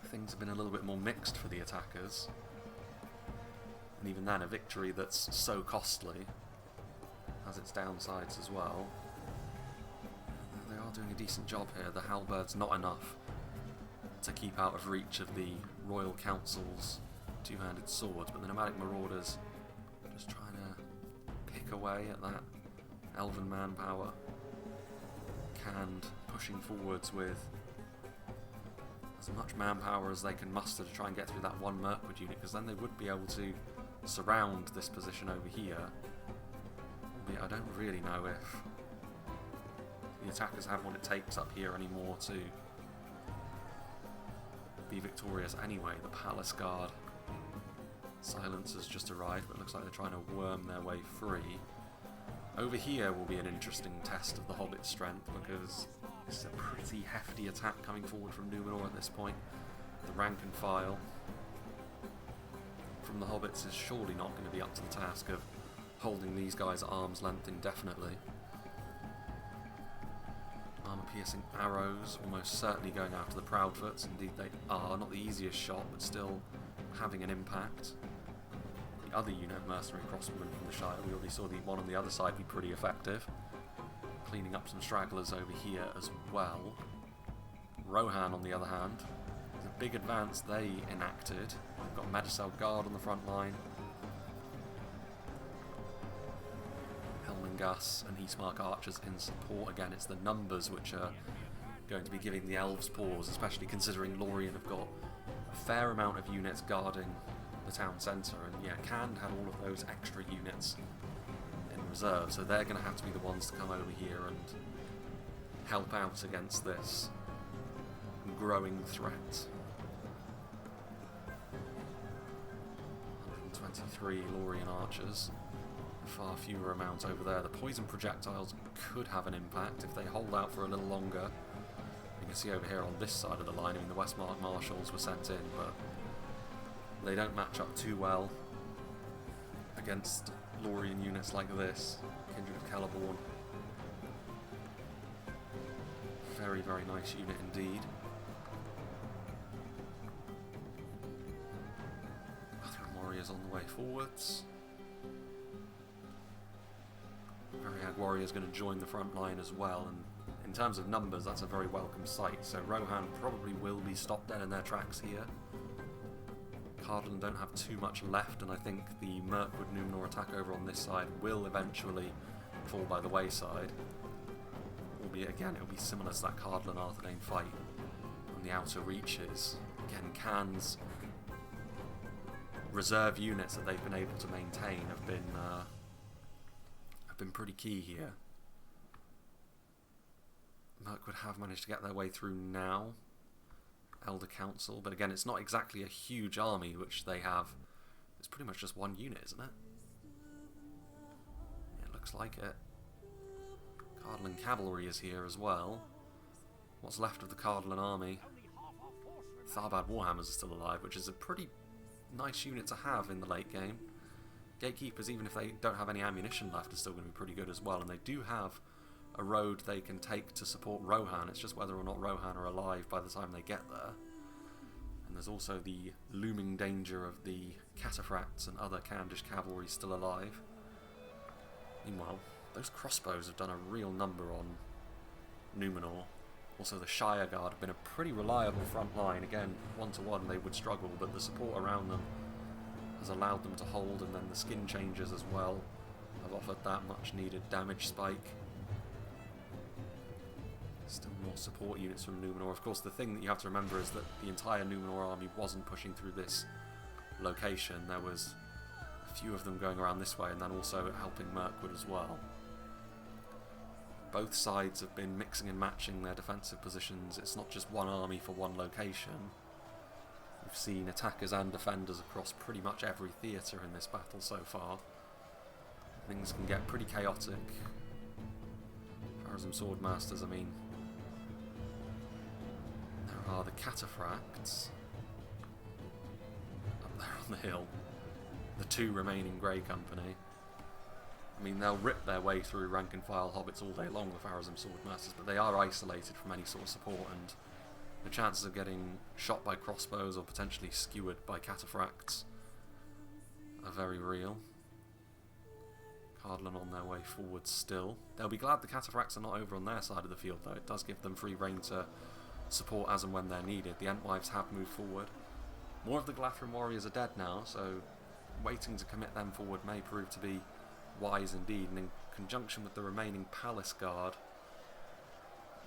things have been a little bit more mixed for the attackers. And even then, a victory that's so costly has its downsides as well. They are doing a decent job here. The halberds not enough to keep out of reach of the Royal Council's two-handed swords, but the nomadic marauders just trying to pick away at that elven manpower. Canned pushing forwards with as much manpower as they can muster to try and get through that one Mirkwood unit, because then they would be able to surround this position over here. Albeit I don't really know if the attackers have what it takes up here anymore to be victorious anyway. The Palace Guard silencers just arrived, but it looks like they're trying to worm their way free. Over here will be an interesting test of the Hobbit's strength, because this is a pretty hefty attack coming forward from Numenor at this point. The rank and file from the Hobbits is surely not going to be up to the task of holding these guys at arm's length indefinitely. Armour-piercing arrows almost certainly going after the Proudfoots. Indeed they are. Not the easiest shot, but still having an impact. The other unit, mercenary crossbowmen from the Shire, we already saw the one on the other side be pretty effective. Cleaning up some stragglers over here as well. Rohan, on the other hand, the big advance they enacted. They've got Medicel Guard on the front line. Helmingas and Eastmark archers in support. Again, it's the numbers which are going to be giving the elves pause, especially considering Lorien have got a fair amount of units guarding the town centre, and yeah, Cand had all of those extra units in reserve, so they're going to have to be the ones to come over here and help out against this growing threat. 123 Lorien archers, far fewer amounts over there. The poison projectiles could have an impact if they hold out for a little longer. You can see over here on this side of the line, I mean, the Westmark Marshals were sent in, but they don't match up too well against Lorien units like this. Kindred of Celeborn. Very, very nice unit indeed. Bathroom warriors on the way forwards. Variag warriors going to join the front line as well, and in terms of numbers, that's a very welcome sight. So Rohan probably will be stopped dead in their tracks here. Cardolan don't have too much left, and I think the Mirkwood Numenor attack over on this side will eventually fall by the wayside. Albeit again, it'll be similar to that Cardolan Arthedain fight on the outer reaches. Again, Can's reserve units that they've been able to maintain have been pretty key here. Mirkwood have managed to get their way through now. Elder Council, but again, it's not exactly a huge army which they have. It's pretty much just one unit, isn't it? It looks like it. Cardolan cavalry is here as well. What's left of the Cardolan army? Tharbad Warhammers are still alive, which is a pretty nice unit to have in the late game. Gatekeepers, even if they don't have any ammunition left, are still going to be pretty good as well, and they do have a road they can take to support Rohan. It's just whether or not Rohan are alive by the time they get there. And there's also the looming danger of the cataphracts and other Candish cavalry still alive. Meanwhile, those crossbows have done a real number on Numenor. Also, the Shire Guard have been a pretty reliable front line. Again, 1-to-1 they would struggle, but the support around them has allowed them to hold, and then the skin changes as well have offered that much needed damage spike. Still more support units from Numenor. Of course, the thing that you have to remember is that the entire Numenor army wasn't pushing through this location. There was a few of them going around this way and then also helping Mirkwood as well. Both sides have been mixing and matching their defensive positions. It's not just one army for one location. We've seen attackers and defenders across pretty much every theatre in this battle so far. Things can get pretty chaotic. As some Swordmasters, I mean, there are the Cataphracts up there on the hill, the two remaining Grey Company. I mean, they'll rip their way through rank and file hobbits all day long, the Pharazim Swordmasters, but they are isolated from any sort of support, and the chances of getting shot by crossbows or potentially skewered by Cataphracts are very real. Cardolan on their way forward still. They'll be glad the Cataphracts are not over on their side of the field, though. It does give them free rein to support as and when they're needed. The Entwives have moved forward. More of the Lothlorien warriors are dead now, so waiting to commit them forward may prove to be wise indeed, and in conjunction with the remaining Palace Guard,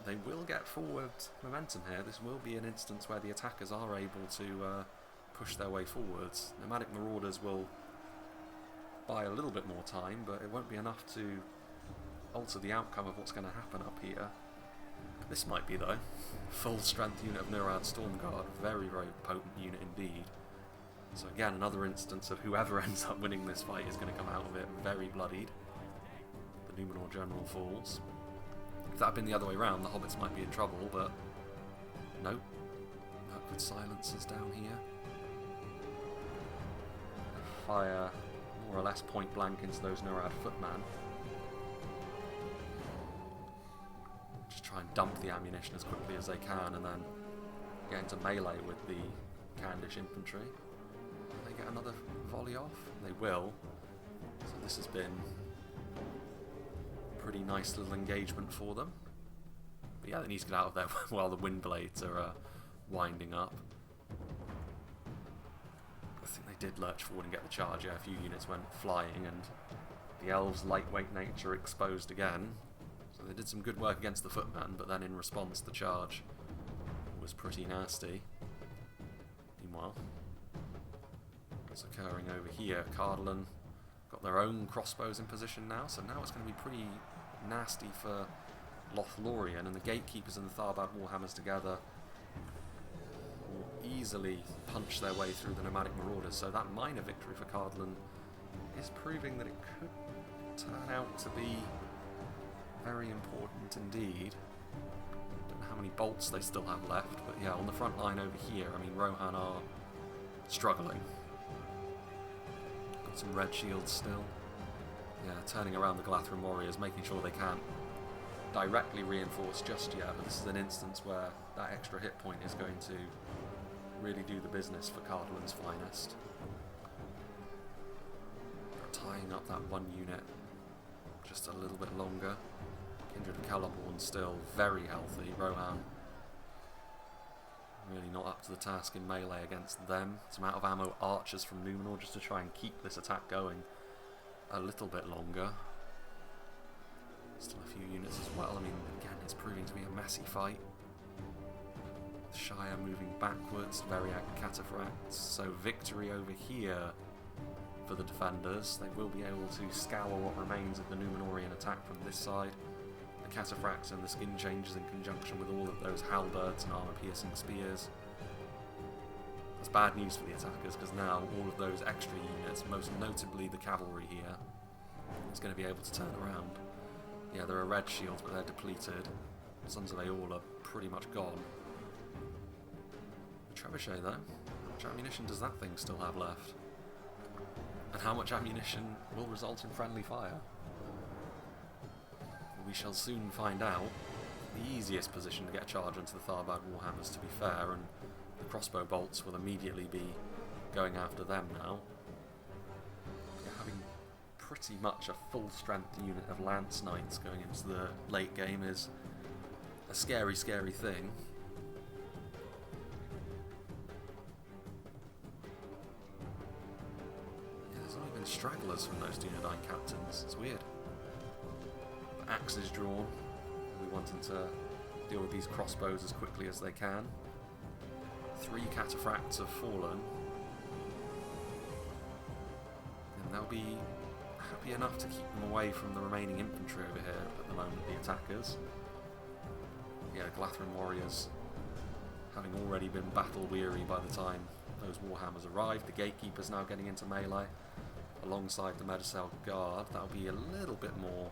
they will get forward momentum here. This will be an instance where the attackers are able to push their way forwards. Nomadic Marauders will buy a little bit more time, but it won't be enough to alter the outcome of what's going to happen up here. This might be, though. Full strength unit of Nurad Stormguard. Very, very potent unit indeed. So again, another instance of whoever ends up winning this fight is going to come out of it very bloodied. The Numenor General falls. If that had been the other way around, the hobbits might be in trouble, but nope. Mirkwood silences down here. Fire more or less point blank into those Nurad footmen. Just try and dump the ammunition as quickly as they can and then get into melee with the Candish infantry. Will they get another volley off? They will. So this has been a pretty nice little engagement for them. But yeah, they need to get out of there while the wind blades are winding up. I think they did lurch forward and get the charge. Yeah, a few units went flying, and the elves' lightweight nature exposed again. So they did some good work against the footman, but then in response the charge was pretty nasty. Meanwhile, what's occurring over here? Cardolan got their own crossbows in position now, so now it's going to be pretty nasty for Lothlorien, and the gatekeepers and the Tharbad Warhammers together will easily punch their way through the nomadic marauders. So that minor victory for Cardolan is proving that it could turn out to be very important indeed. Don't know how many bolts they still have left, but yeah, on the front line over here, I mean, Rohan are struggling. Got some red shields still. Yeah, turning around the Lothlorien warriors, making sure they can't directly reinforce just yet, but this is an instance where that extra hit point is going to really do the business for Cardolan's finest. Tying up that one unit just a little bit longer. Kindred of Celebrant still very healthy. Rohan really not up to the task in melee against them. Some out of ammo archers from Numenor just to try and keep this attack going a little bit longer. Still a few units as well. I mean, again, it's proving to be a messy fight. Shire moving backwards, Variac Cataphracts. So victory over here for the defenders. They will be able to scour what remains of the Numenorian attack from this side. The Cataphracts and the Skin Changers in conjunction with all of those halberds and armor-piercing spears. That's bad news for the attackers, because now all of those extra units, most notably the cavalry here, is going to be able to turn around. Yeah, there are red shields, but they're depleted. Sons of Aeol are pretty much gone. The Trebuchet, though, how much ammunition does that thing still have left? And how much ammunition will result in friendly fire? We shall soon find out. The easiest position to get a charge onto the Tharbad Warhammers, to be fair, and the crossbow bolts will immediately be going after them now. Having pretty much a full-strength unit of Lance Knights going into the late game is a scary, scary thing. Yeah, there's not even stragglers from those Dunedain captains. It's weird. The axe is drawn. We wanted to deal with these crossbows as quickly as they can. 3 cataphracts have fallen. And they'll be happy enough to keep them away from the remaining infantry over here at the moment, the attackers. Yeah, Glathren warriors, having already been battle-weary by the time those warhammers arrived. The gatekeeper's now getting into melee alongside the Medicel guard. That'll be a little bit more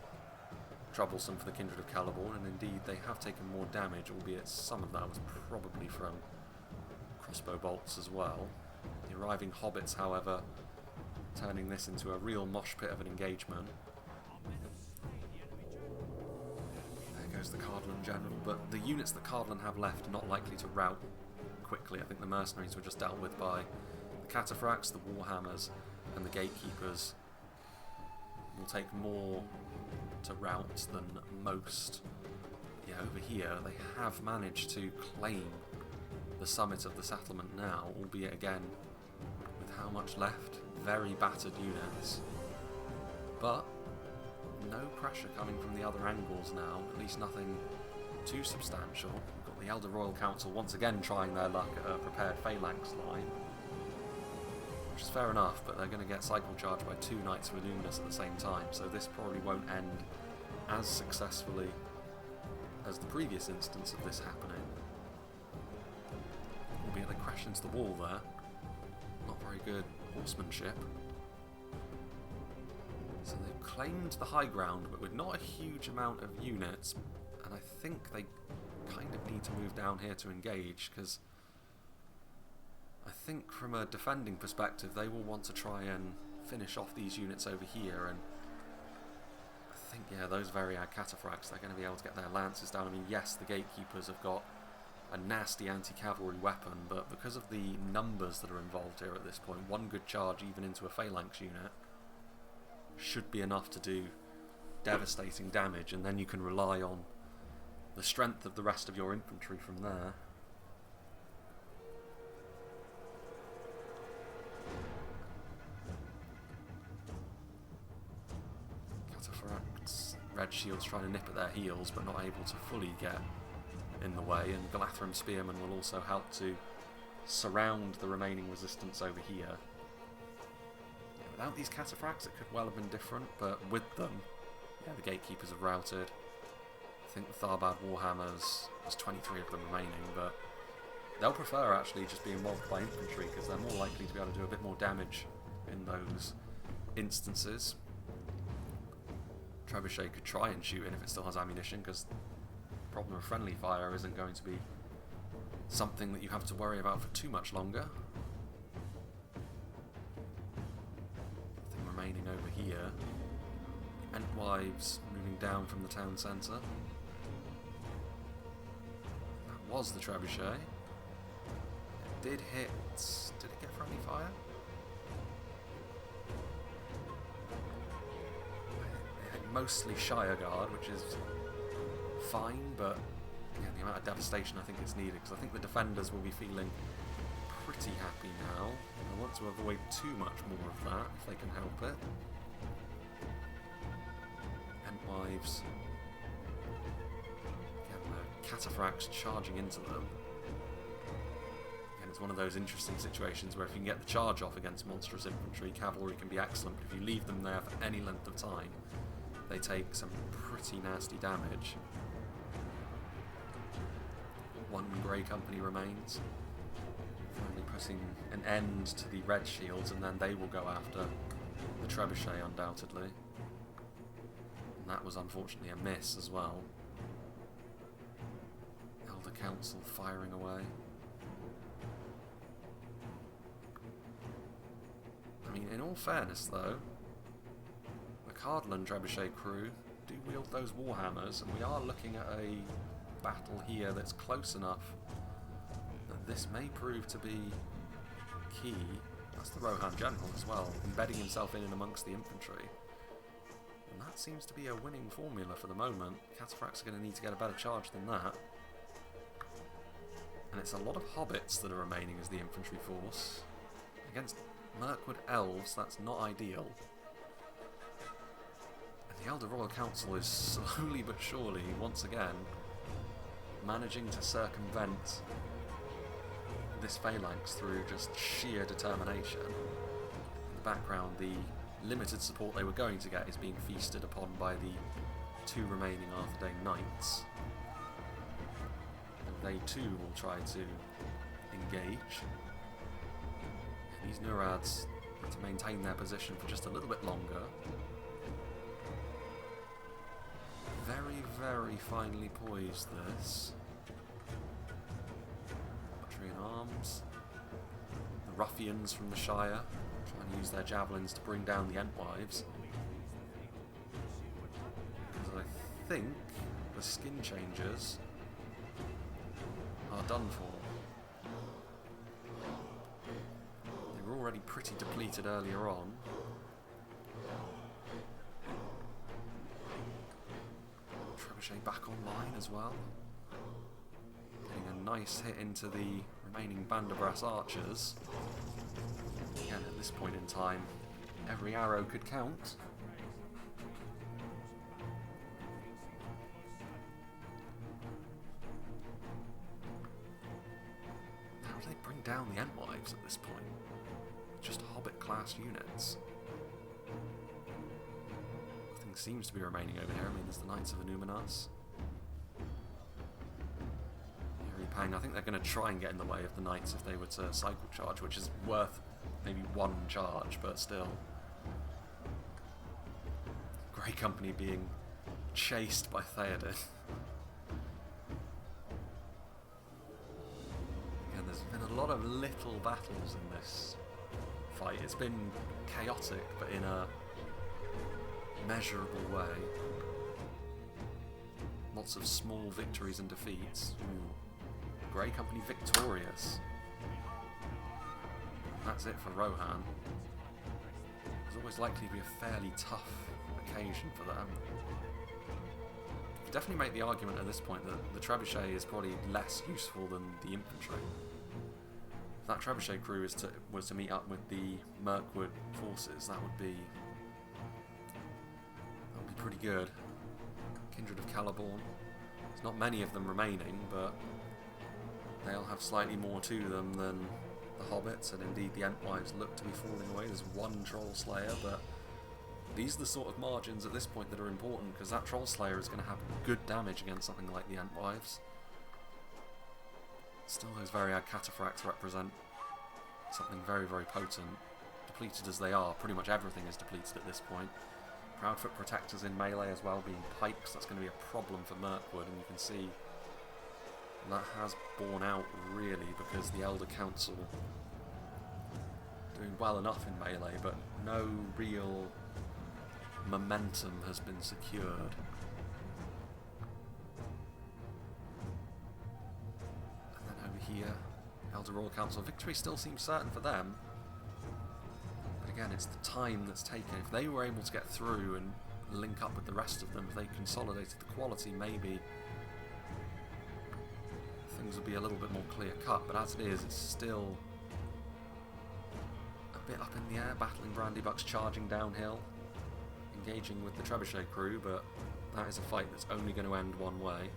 troublesome for the Kindred of Celeborn, and indeed they have taken more damage, albeit some of that was probably from crossbow bolts as well. The arriving hobbits, however, turning this into a real mosh pit of an engagement. There goes the Cardolan general, but the units that Cardolan have left are not likely to rout quickly. I think the mercenaries were just dealt with by the cataphracts, the warhammers, and the gatekeepers will take more to rout than most. Yeah, over here they have managed to claim the summit of the settlement now, albeit again with how much left? Very battered units. But no pressure coming from the other angles now, at least nothing too substantial. We've got the Elder Royal Council once again trying their luck at a prepared phalanx line, which is fair enough, but they're going to get cycle charged by 2 Knights of Illuminus at the same time, so this probably won't end as successfully as the previous instance of this happening. Albeit they crashed into the wall there. Not very good horsemanship. So they've claimed the high ground, but with not a huge amount of units, and I think they kind of need to move down here to engage, because I think from a defending perspective they will want to try and finish off these units over here, and I think, yeah, those Variag cataphracts, they're going to be able to get their lances down. I mean, yes, the gatekeepers have got a nasty anti-cavalry weapon, but because of the numbers that are involved here at this point, one good charge even into a phalanx unit should be enough to do devastating damage, and then you can rely on the strength of the rest of your infantry from there. Cataphracts, red shields trying to nip at their heels, but not able to fully get in the way, and Galathram spearmen will also help to surround the remaining resistance over here. Yeah, without these cataphracts it could well have been different, but with them, yeah, the gatekeepers have routed. I think the Tharbad Warhammers, there's 23 of them remaining, but they'll prefer actually just being walled by infantry, because they're more likely to be able to do a bit more damage in those instances. Trebuchet could try and shoot in if it still has ammunition, because problem of friendly fire isn't going to be something that you have to worry about for too much longer. Nothing remaining over here. Entwives moving down from the town centre. That was the trebuchet. It did hit. Did it get friendly fire? It hit mostly Shire Guard, which is fine, but again, the amount of devastation I think it's needed, because I think the defenders will be feeling pretty happy now. I want to avoid too much more of that if they can help it. Entwives. Again, the cataphracts charging into them. Again, it's one of those interesting situations where if you can get the charge off against monstrous infantry, cavalry can be excellent, but if you leave them there for any length of time, they take some pretty nasty damage. One grey company remains, finally putting an end to the red shields, and then they will go after the trebuchet undoubtedly. And that was unfortunately a miss as well. Elder Council firing away. I mean, in all fairness though, the Cardolan trebuchet crew do wield those warhammers, and we are looking at a battle here that's close enough that this may prove to be key. That's the Rohan general as well, embedding himself in and amongst the infantry, and that seems to be a winning formula for the moment. Cataphracts are going to need to get a better charge than that, and it's a lot of hobbits that are remaining as the infantry force against Mirkwood elves. That's not ideal. And the Elder Royal Council is slowly but surely once again managing to circumvent this phalanx through just sheer determination. In the background, the limited support they were going to get is being feasted upon by the two remaining Arthedain knights. And they too will try to engage. These Nurads to maintain their position for just a little bit longer. Very, very finely poised, this. Archery and arms. The ruffians from the Shire trying to use their javelins to bring down the Entwives. Because I think the skin changers are done for. They were already pretty depleted earlier on. Trebuchet back online as well. Getting a nice hit into the remaining Banderbrass archers. Again, at this point in time, every arrow could count. How do they bring down the Entwives at this point? Just Hobbit-class units. Nothing seems to be remaining over here. I mean, there's the Knights of Numenor. I think they're going to try and get in the way of the Knights if they were to cycle charge, which is worth maybe one charge, but still. Grey Company being chased by Theoden. Again, there's been a lot of little battles in this fight. It's been chaotic, but in a measurable way. Lots of small victories and defeats. Ooh. Grey Company victorious. That's it for Rohan. There's always likely to be a fairly tough occasion for them. You could definitely make the argument at this point that the trebuchet is probably less useful than the infantry. If that trebuchet crew was to meet up with the Mirkwood forces, that would be pretty good. Kindred of Celebrant. There's not many of them remaining, but they'll have slightly more to them than the Hobbits, and indeed the Entwives look to be falling away. There's one Troll Slayer, but these are the sort of margins at this point that are important, because that Troll Slayer is going to have good damage against something like the Entwives. Still, those Variag Cataphracts represent something very, very potent. Depleted as they are, pretty much everything is depleted at this point. Proudfoot Protectors in melee as well, being pikes, that's going to be a problem for Mirkwood, and you can see that has borne out really, because the Elder Council doing well enough in melee, but no real momentum has been secured. And then over here, Elder Royal Council, victory still seems certain for them. But again, it's the time that's taken. If they were able to get through and link up with the rest of them, if they consolidated the quality, maybe things would be a little bit more clear-cut, but as it is, it's still a bit up in the air. Battling Brandybucks charging downhill, engaging with the Trebuchet crew, but that is a fight that's only going to end one way.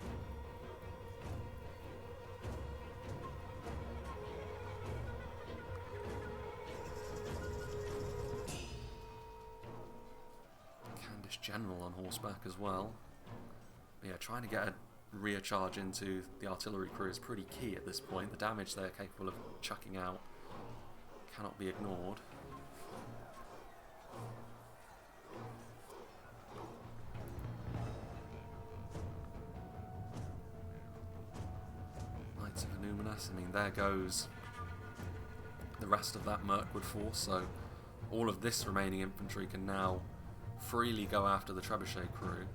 Candice General on horseback as well. But yeah, trying to get a rear charge into the artillery crew is pretty key at this point. The damage they're capable of chucking out cannot be ignored. Knights of Numenor, I mean, there goes the rest of that Mirkwood force, so all of this remaining infantry can now freely go after the Trebuchet crew.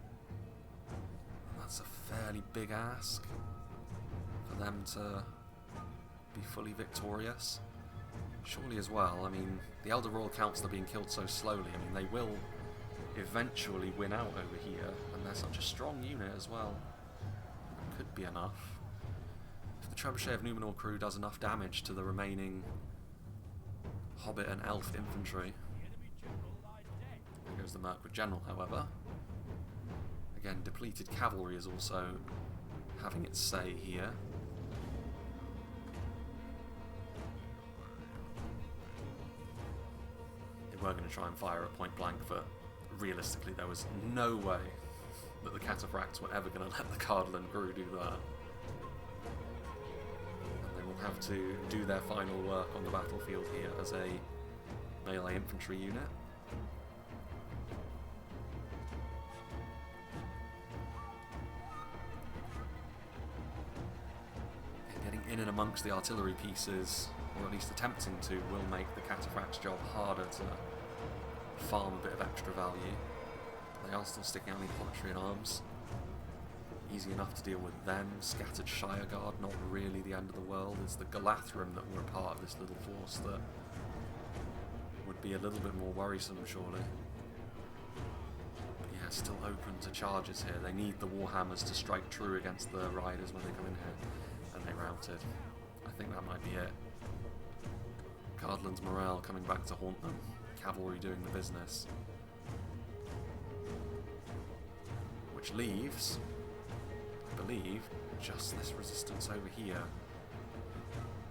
That's a fairly big ask for them to be fully victorious. Surely as well, I mean, the Elder Royal Council are being killed so slowly. I mean, they will eventually win out over here, and they're such a strong unit as well. It could be enough. If the Trebuchet of Numenor crew does enough damage to the remaining Hobbit and Elf infantry. There goes the Mirkwood General, however. Again, depleted cavalry is also having its say here. They were going to try and fire at point blank, but realistically there was no way that the cataphracts were ever going to let the Cardolan crew do that. And they will have to do their final work on the battlefield here as a melee infantry unit. And getting in and amongst the artillery pieces, or at least attempting to, will make the cataphracts' job harder to farm a bit of extra value. They are still sticking out the infantry and arms. Easy enough to deal with them. Scattered Shire Guard, not really the end of the world. It's the Galathrim that were a part of this little force that would be a little bit more worrisome, surely. But yeah, still open to charges here. They need the Warhammers to strike true against the Riders when they come in here. And they routed. I think that might be it. Cardolan's morale coming back to haunt them. Cavalry doing the business. Which leaves, I believe, just this resistance over here.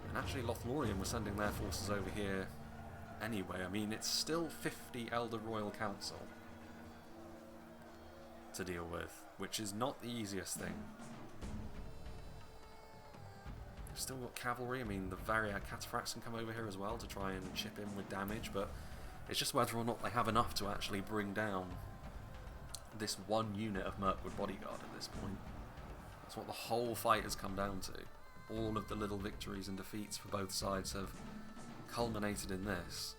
And actually Lothlorien were sending their forces over here anyway. I mean, it's still 50 Elder Royal Council to deal with, which is not the easiest thing. They've still got cavalry. I mean, the Variag Cataphracts can come over here as well to try and chip in with damage, but it's just whether or not they have enough to actually bring down this one unit of Mirkwood bodyguard at this point. That's what the whole fight has come down to. All of the little victories and defeats for both sides have culminated in this.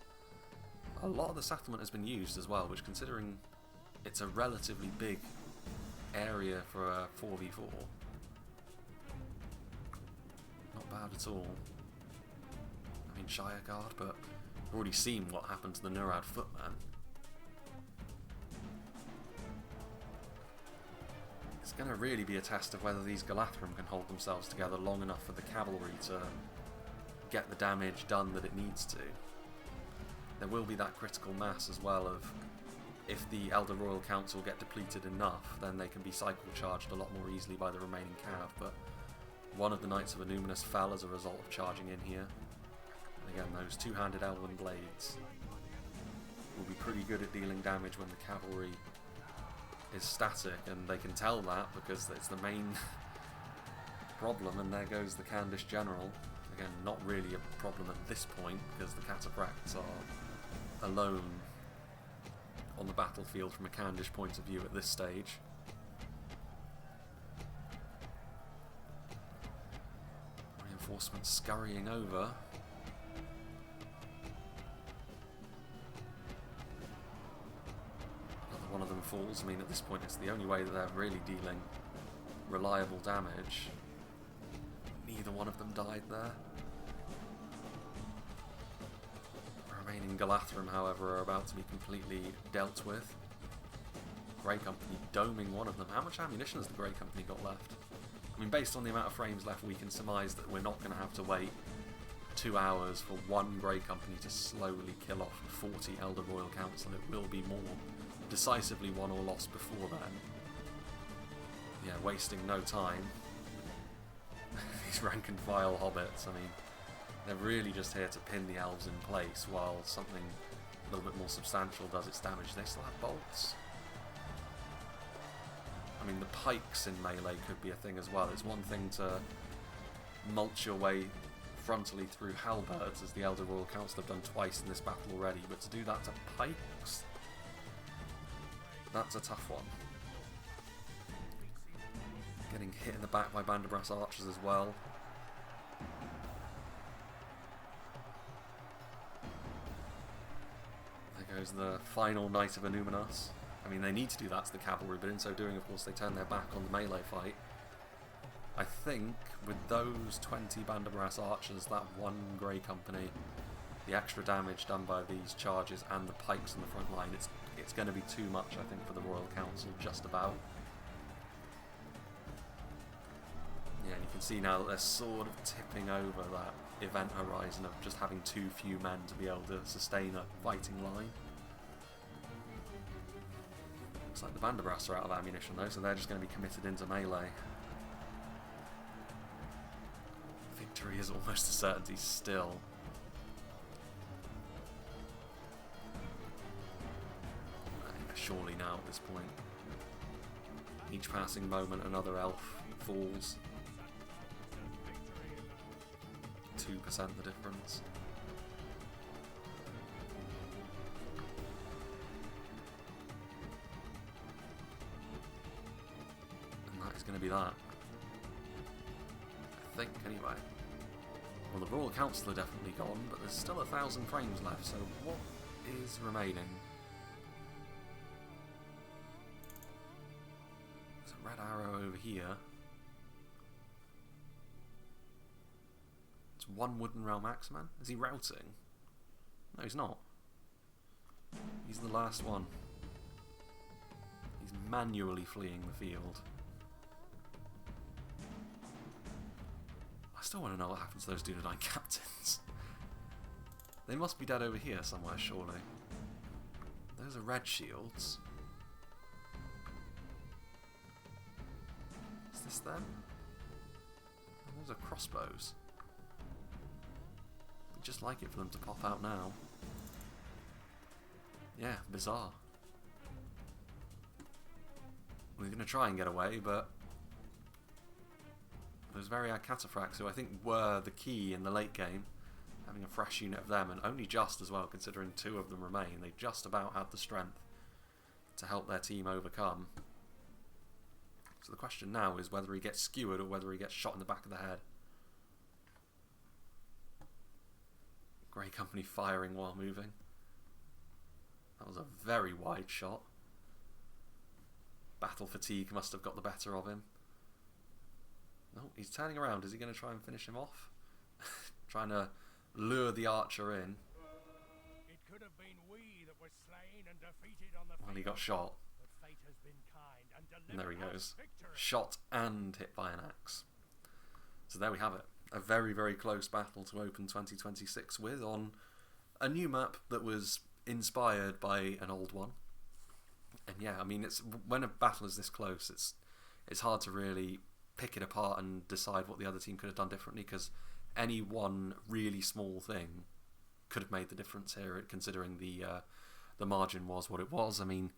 A lot of the settlement has been used as well, which, considering it's a relatively big area for a 4v4, not bad at all. I mean, Shire Guard, but we've already seen what happened to the Nurad footman. It's going to really be a test of whether these Galathrim can hold themselves together long enough for the cavalry to get the damage done that it needs to. There will be that critical mass as well of, if the Elder Royal Council get depleted enough, then they can be cycle charged a lot more easily by the remaining cav, but one of the Knights of Numenor fell as a result of charging in here. Again, those two-handed Elven blades will be pretty good at dealing damage when the cavalry is static, and they can tell that because it's the main problem. And there goes the Candish General. Again, not really a problem at this point because the cataphracts are alone on the battlefield from a Candish point of view at this stage. Reinforcements scurrying over. One of them falls. I mean, at this point it's the only way that they're really dealing reliable damage. Neither one of them died there. The remaining Galathrim, however, are about to be completely dealt with. Grey Company doming one of them. How much ammunition has the Grey Company got left? I mean, based on the amount of frames left, we can surmise that we're not going to have to wait 2 hours for one Grey Company to slowly kill off 40 Elder Royal Council. It will be more decisively won or lost before then. Yeah, wasting no time. These rank and file hobbits, I mean, they're really just here to pin the elves in place while something a little bit more substantial does its damage. They still have bolts. I mean, the pikes in melee could be a thing as well. It's one thing to mulch your way frontally through halberds, as the Elder Royal Council have done twice in this battle already, but to do that to pikes, that's a tough one. Getting hit in the back by Banderbrass archers as well. There goes the final Knight of Numenor. I mean, they need to do that to the cavalry, but in so doing, of course, they turn their back on the melee fight. I think with those 20 Banderbrass archers, that one Grey Company, the extra damage done by these charges and the pikes in the front line, it's going to be too much, I think, for the Royal Council, just about. Yeah, and you can see now that they're sort of tipping over that event horizon of just having too few men to be able to sustain a fighting line. Looks like the Banderbrass are out of ammunition though, so they're just going to be committed into melee. is almost a certainty still. Surely now at this point. Each passing moment another elf falls. 2% the difference. And that is going to be that. I think, anyway. Well, the Royal Council are definitely gone, but there's still 1,000 frames left, so what is remaining? There's a red arrow over here. It's one Wooden Realm Axeman. Is he routing? No, he's not. He's the last one. He's manually fleeing the field. I still want to know what happens to those Dunedain captains. They must be dead over here somewhere, surely. Those are red shields. Is this them? And those are crossbows. I'd just like it for them to pop out now. Yeah, bizarre. We're going to try and get away, but those Variag Cataphracts, who I think were the key in the late game, having a fresh unit of them, and only just as well, considering 2 of them remain, they just about had the strength to help their team overcome. So the question now is whether he gets skewered or whether he gets shot in the back of the head. Grey Company firing while moving. That was a very wide shot. Battle fatigue must have got the better of him. No, he's turning around. Is he going to try and finish him off? Trying to lure the archer in.
It could have been we that were slain and defeated on the
Well, he got shot.
But fate has been kind and
And there he goes.
victory.
Shot and hit by an axe. So there we have it. A very, very close battle to open 2026 with on a new map that was inspired by an old one. And yeah, I mean, it's when a battle is this close, it's hard to really pick it apart and decide what the other team could have done differently, because any one really small thing could have made the difference here, considering the margin was what it was. I mean,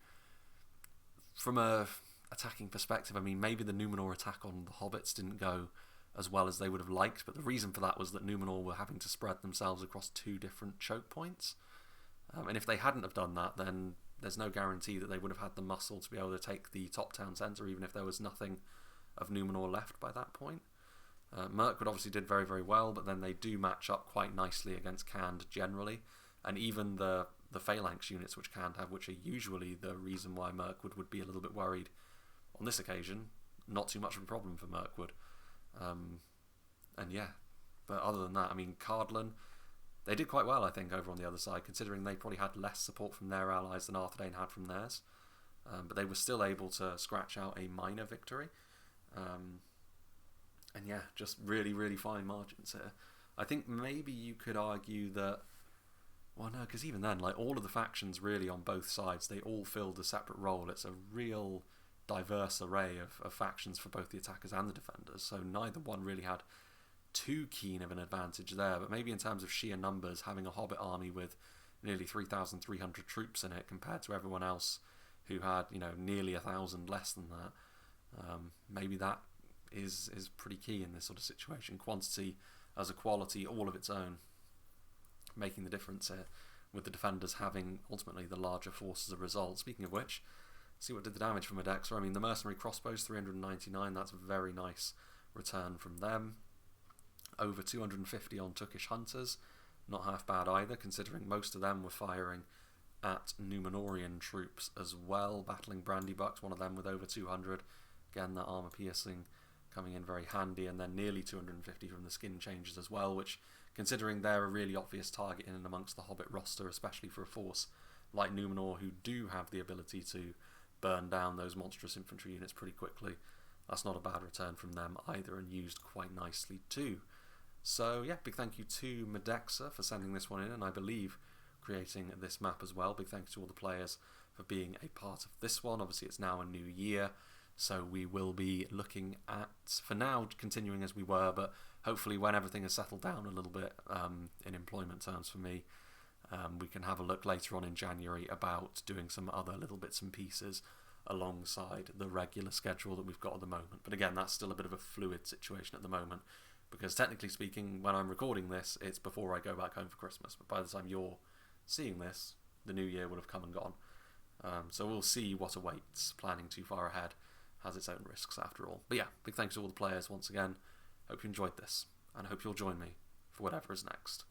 from a attacking perspective, I mean, maybe the Numenor attack on the hobbits didn't go as well as they would have liked, but the reason for that was that Numenor were having to spread themselves across 2 different choke points, and if they hadn't have done that, then there's no guarantee that they would have had the muscle to be able to take the top town centre, even if there was nothing of Numenor left by that point. Mirkwood obviously did very, very well, but then they do match up quite nicely against Canned generally, and even the phalanx units which Canned have, which are usually the reason why Mirkwood would be a little bit worried. On this occasion, not too much of a problem for Mirkwood. And yeah, but other than that, I mean, Cardolan, they did quite well, I think, over on the other side, considering they probably had less support from their allies than Arthedain had from theirs. But they were still able to scratch out a minor victory. And yeah, just really, really fine margins here. I think maybe you could argue that, well, no, because even then, like, all of the factions really on both sides, they all filled a separate role. It's a real diverse array of factions for both the attackers and the defenders, so neither one really had too keen of an advantage there. But maybe in terms of sheer numbers, having a hobbit army with nearly 3,300 troops in it compared to everyone else who had, you know, nearly 1,000 less than that, maybe that is pretty key in this sort of situation. Quantity as a quality all of its own, making the difference here, with the defenders having ultimately the larger force as a result. Speaking of which, see what did the damage from Medexa. I mean, the mercenary crossbows, 399, that's a very nice return from them. Over 250 on Tookish hunters, not half bad either, considering most of them were firing at Numenorian troops as well, battling Brandybucks, one of them with over 200. Again, that armour piercing coming in very handy, and then nearly 250 from the skin changes as well, which, considering they're a really obvious target in and amongst the Hobbit roster, especially for a force like Numenor, who do have the ability to burn down those monstrous infantry units pretty quickly, that's not a bad return from them either, and used quite nicely too. So yeah, big thank you to Medexa for sending this one in, and I believe creating this map as well. Big thanks to all the players for being a part of this one. Obviously it's now a new year, So we will be looking at, for now, continuing as we were, but hopefully when everything has settled down a little bit in employment terms for me, we can have a look later on in January about doing some other little bits and pieces alongside the regular schedule that we've got at the moment. But again, that's still a bit of a fluid situation at the moment, because technically speaking, when I'm recording this, it's before I go back home for Christmas. But by the time you're seeing this, the new year will have come and gone. So we'll see what awaits. Planning too far ahead has its own risks after all. But yeah, big thanks to all the players once again. Hope you enjoyed this, and I hope you'll join me for whatever is next.